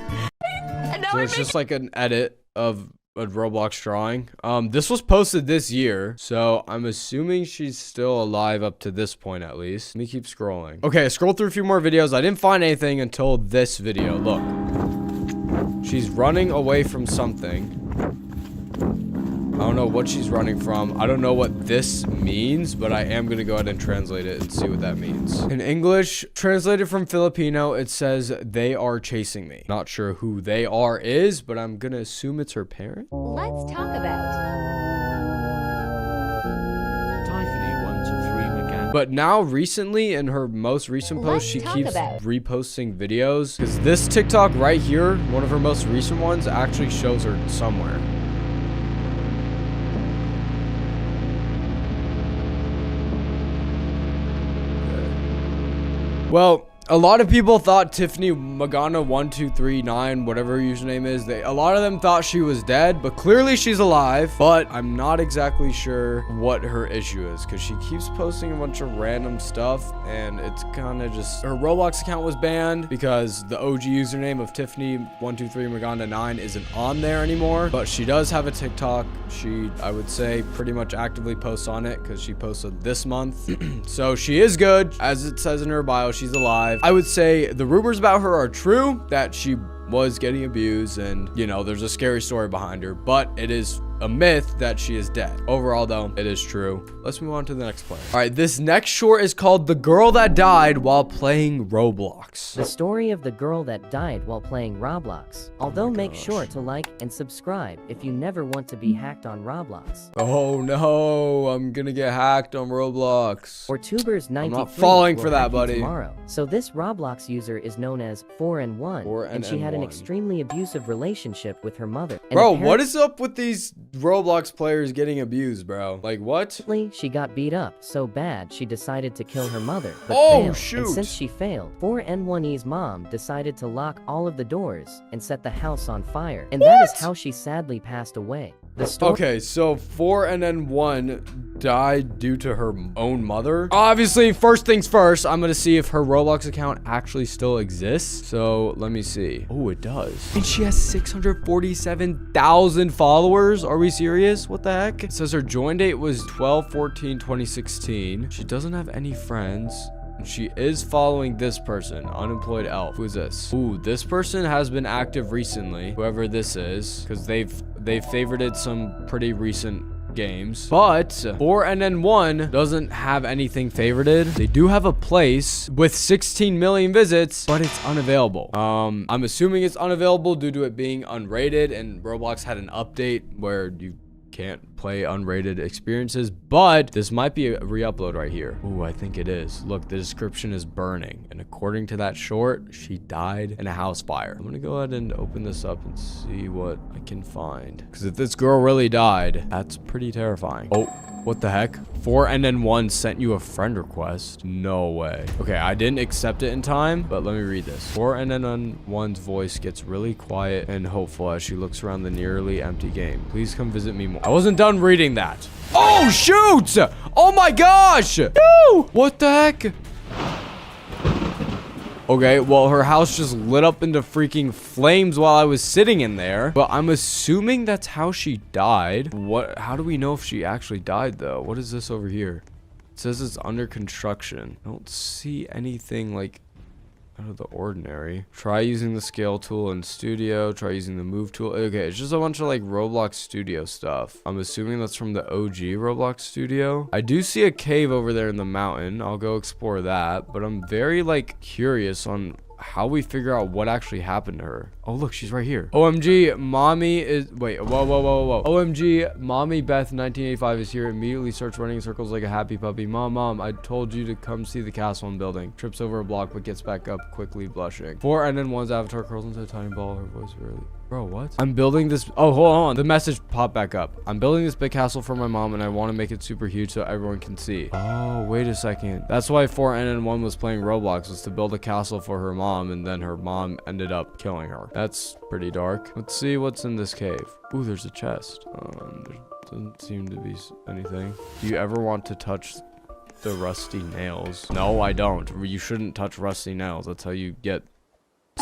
Speaker 8: And now
Speaker 1: So it's just like an edit of a Roblox drawing. This was posted this year, so I'm assuming she's still alive up to this point at least. Let me keep scrolling. Okay, I scrolled through a few more videos. I didn't find anything until this video. Look. She's running away from something. I don't know what she's running from. I don't know what this means, but I am going to go ahead and translate it and see what that means. In English, translated from Filipino, it says, "They are chasing me." Not sure who they are is, but I'm going to assume it's her parent.
Speaker 13: Let's talk about
Speaker 11: Tiffany 123 Maganda
Speaker 1: But now recently in her most recent post, she keeps reposting videos because this TikTok right here, one of her most recent ones, actually shows her somewhere. Well, a lot of people thought Tiffany Magana1239, whatever her username is, a lot of them thought she was dead, but clearly she's alive. But I'm not exactly sure what her issue is because she keeps posting a bunch of random stuff, and it's kind of just, her Roblox account was banned because the OG username of Tiffany123Magana9 isn't on there anymore. But she does have a TikTok. She, I would say, pretty much actively posts on it because she posted this month. So she is good. As it says in her bio, she's alive. I would say the rumors about her are true, that she was getting abused and, you know, there's a scary story behind her, but it is a myth that she is dead. Overall, though, it is true. Let's move on to the next player. All right, this next short is called The Girl That Died While Playing Roblox.
Speaker 4: The story of the girl that died while playing Roblox. Although make sure to like and subscribe if you never want to be hacked on Roblox.
Speaker 1: Oh no, I'm gonna get hacked on Roblox.
Speaker 4: Or Tubers93.
Speaker 1: I'm not falling for that, buddy.
Speaker 4: Tomorrow. So this Roblox user is known as 4N1, and she had an extremely abusive relationship with her mother.
Speaker 1: Bro, what is up with these Roblox players getting abused, bro? Like, what?
Speaker 4: She got beat up so bad she decided to kill her mother, but failed.
Speaker 1: Shoot.
Speaker 4: And since she failed, 4N1E's mom decided to lock all of the doors and set the house on fire. And that is how she sadly passed away.
Speaker 1: Okay, so 4N1 died due to her own mother. Obviously, first things first, I'm gonna see if her Roblox account actually still exists. So let me see. Oh, it does. And she has 647,000 followers. Are we serious? What the heck? It says her join date was 12/14/2016. She doesn't have any friends. She is following this person, Unemployed Elf. Who is this? Ooh, this person has been active recently, whoever this is, because they've favorited some pretty recent games. But 4NN1 doesn't have anything favorited. They do have a place with 16 million visits, but it's unavailable. I'm assuming it's unavailable due to it being unrated, and Roblox had an update where you can't play unrated experiences, but this might be a re-upload right here. Ooh, I think it is. Look, the description is burning, and according to that short, she died in a house fire. I'm gonna go ahead and open this up and see what I can find, because if this girl really died, that's pretty terrifying. Oh, what the heck? 4NN1 sent you a friend request. No way. Okay, I didn't accept it in time, but let me read this. 4NN1's voice gets really quiet and hopeful as she looks around the nearly empty game. Please come visit me more. I wasn't done reading that. Oh, shoot! Oh my gosh! No! What the heck? Okay, well, her house just lit up into freaking flames while I was sitting in there. But I'm assuming that's how she died. How do we know if she actually died, though? What is this over here? It says it's under construction. I don't see anything, like, out of the ordinary. Try using the scale tool in studio. Try using the move tool. Okay, it's just a bunch of like Roblox studio stuff. I'm assuming that's from the OG Roblox studio. I do see a cave over there in the mountain. I'll go explore that, but I'm very like curious on how we figure out what actually happened to her. Oh, look, she's right here. OMG, mommy is... Wait, whoa. OMG, mommy Beth 1985 is here. Immediately starts running in circles like a happy puppy. Mom, I told you to come see the castle I'm building. Trips over a block, but gets back up quickly, blushing. 4NN1's avatar curls into a tiny ball. Her voice really... Bro, what? I'm building this... Oh, hold on. The message popped back up. I'm building this big castle for my mom, and I want to make it super huge so everyone can see. Oh, wait a second. That's why 4NN1 was playing Roblox, was to build a castle for her mom, and then her mom ended up killing her. That's pretty dark. Let's see what's in this cave. Ooh, there's a chest. There doesn't seem to be anything. Do you ever want to touch the rusty nails? No, I don't. You shouldn't touch rusty nails. That's how you get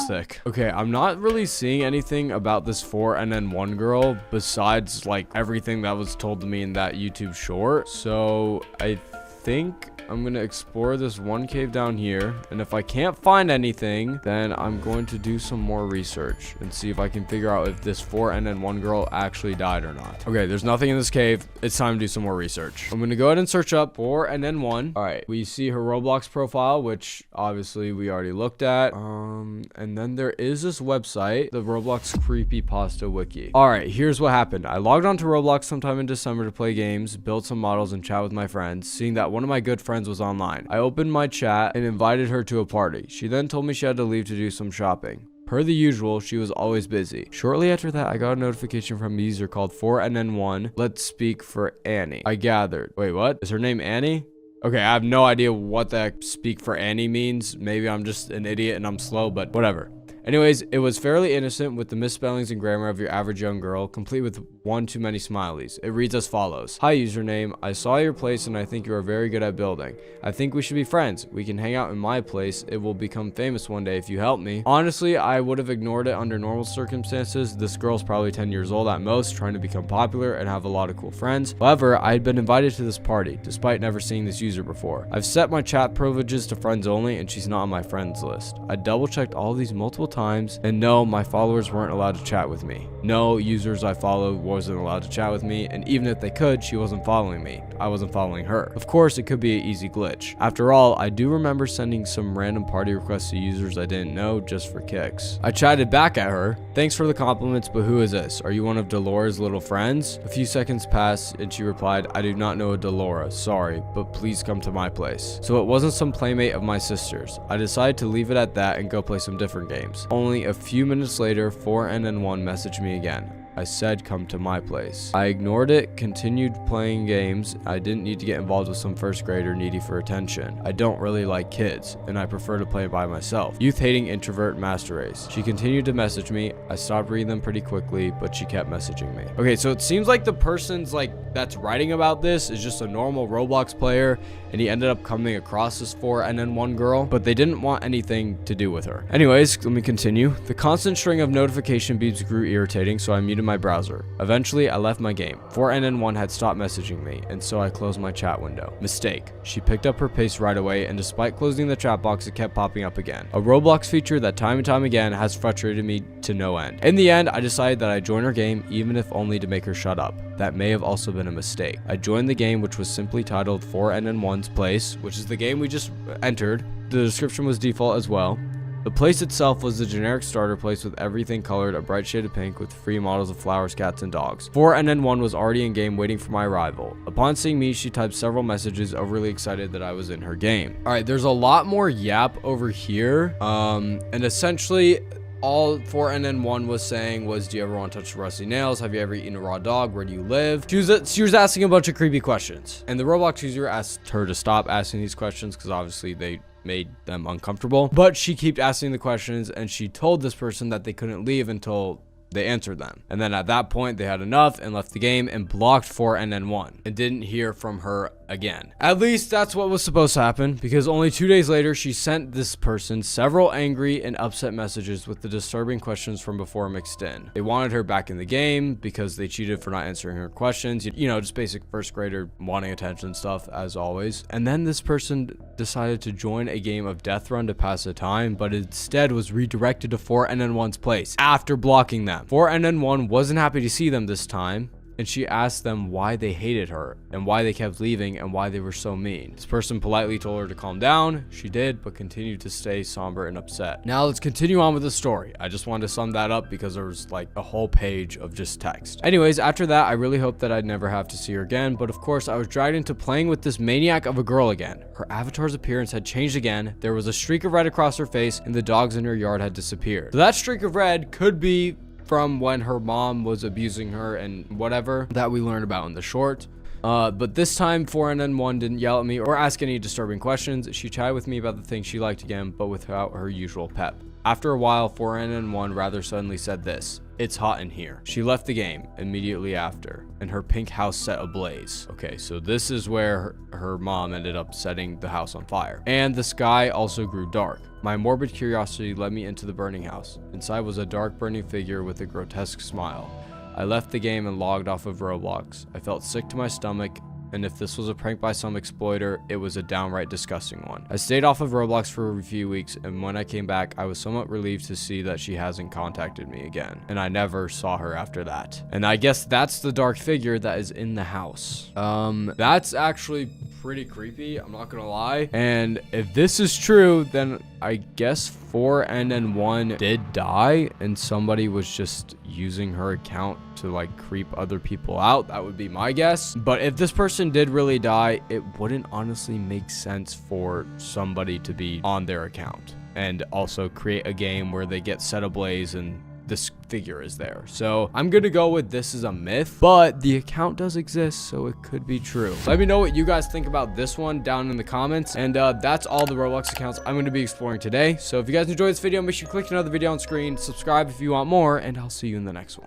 Speaker 1: sick. Okay, I'm not really seeing anything about this 4NN1 girl besides like everything that was told to me in that YouTube short. So I think I'm gonna explore this one cave down here, and if I can't find anything, then I'm going to do some more research and see if I can figure out if this 4NN1 girl actually died or not. Okay, there's nothing in this cave. It's time to do some more research. I'm gonna go ahead and search up 4NN1. All right, we see her Roblox profile, which obviously we already looked at. And then there is this website, the Roblox Creepypasta Wiki. All right, here's what happened. I logged onto Roblox sometime in December to play games, build some models, and chat with my friends. Seeing that one of my good friends was online. I opened my chat and invited her to a party. She then told me she had to leave to do some shopping. Per the usual, she was always busy. Shortly after that, I got a notification from a user called 4NN1. Let's speak for Annie. I gathered. Wait, what? Is her name Annie? Okay, I have no idea what that speak for Annie means. Maybe I'm just an idiot and I'm slow, but whatever. Anyways, it was fairly innocent with the misspellings and grammar of your average young girl, complete with one too many smileys. It reads as follows. Hi username, I saw your place and I think you are very good at building. I think we should be friends. We can hang out in my place. It will become famous one day if you help me. Honestly, I would have ignored it under normal circumstances. This girl's probably 10 years old at most, trying to become popular and have a lot of cool friends. However, I had been invited to this party, despite never seeing this user before. I've set my chat privileges to friends only and she's not on my friends list. I double checked all these multiple times, and no, my followers weren't allowed to chat with me. No users I followed wasn't allowed to chat with me, and even if they could, she wasn't following me. I wasn't following her. Of course, it could be an easy glitch. After all, I do remember sending some random party requests to users I didn't know just for kicks. I chatted back at her. Thanks for the compliments, but who is this? Are you one of Delores' little friends? A few seconds passed, and she replied, I do not know a Delora, sorry, but please come to my place. So it wasn't some playmate of my sister's. I decided to leave it at that and go play some different games. Only a few minutes later, 4NN1 messaged me again. I said come to my place. I ignored it, continued playing games. I didn't need to get involved with some first grader needy for attention. I don't really like kids, and I prefer to play by myself. Youth-hating introvert master race. She continued to message me. I stopped reading them pretty quickly, but she kept messaging me. Okay, so it seems like the person's that's writing about this is just a normal Roblox player, and he ended up coming across this 4NN1 girl, but they didn't want anything to do with her. Anyways, let me continue. The constant string of notification beeps grew irritating, so I muted my browser. Eventually, I left my game. 4NN1 had stopped messaging me, and so I closed my chat window. Mistake. She picked up her pace right away, and despite closing the chat box, it kept popping up again. A Roblox feature that time and time again has frustrated me to no end. In the end, I decided that I'd join her game, even if only to make her shut up. That may have also been a mistake. I joined the game, which was simply titled 4NN1's Place, which is the game we just entered. The description was default as well. The place itself was the generic starter place with everything colored a bright shade of pink with free models of flowers, cats, and dogs. 4NN1 was already in game waiting for my arrival. Upon seeing me, she typed several messages, overly excited that I was in her game. Alright, there's a lot more yap over here. And essentially, all 4NN1 was saying was, do you ever want to touch the rusty nails? Have you ever eaten a raw dog? Where do you live? She was asking a bunch of creepy questions. And the Roblox user asked her to stop asking these questions because obviously they made them uncomfortable. But she kept asking the questions and she told this person that they couldn't leave until they answered them. And then at that point, they had enough and left the game and blocked 4NN1 and didn't hear from her again. At least that's what was supposed to happen, because only 2 days later, she sent this person several angry and upset messages with the disturbing questions from before mixed in. They wanted her back in the game because they cheated for not answering her questions. You know, just basic first grader wanting attention stuff as always. And then this person decided to join a game of Death Run to pass the time, but instead was redirected to 4NN1's place after blocking them. 4NN1 wasn't happy to see them this time, and she asked them why they hated her and why they kept leaving and why they were so mean. This person politely told her to calm down. She did, but continued to stay somber and upset. Now let's continue on with the story. I just wanted to sum that up because there was like a whole page of just text. Anyways, after that, I really hoped that I'd never have to see her again, but of course I was dragged into playing with this maniac of a girl again. Her avatar's appearance had changed again. There was a streak of red across her face and the dogs in her yard had disappeared. So that streak of red could be from when her mom was abusing her and whatever that we learned about in the short. But this time 4NN1 didn't yell at me or ask any disturbing questions. She chatted with me about the things she liked again, but without her usual pep. After a while, 4NN1 rather suddenly said this: "It's hot in here." She left the game immediately after, and her pink house set ablaze. Okay, so this is where her mom ended up setting the house on fire. And the sky also grew dark. My morbid curiosity led me into the burning house. Inside was a dark burning figure with a grotesque smile. I left the game and logged off of Roblox. I felt sick to my stomach, and if this was a prank by some exploiter, it was a downright disgusting one. I stayed off of Roblox for a few weeks, and when I came back, I was somewhat relieved to see that she hasn't contacted me again, and I never saw her after that. And I guess that's the dark figure that is in the house. That's actually pretty creepy, I'm not gonna lie. And if this is true, then I guess 4NN1 did die and somebody was just using her account to like creep other people out. That would be my guess. But if this person did really die, it wouldn't honestly make sense for somebody to be on their account and also create a game where they get set ablaze and this figure is there. So I'm gonna go with this is a myth, but the account does exist, so it could be true. Let me know what you guys think about this one down in the comments. And that's all the Roblox accounts I'm gonna be exploring today. So if you guys enjoyed this video, make sure you click another video on screen, subscribe if you want more, and I'll see you in the next one.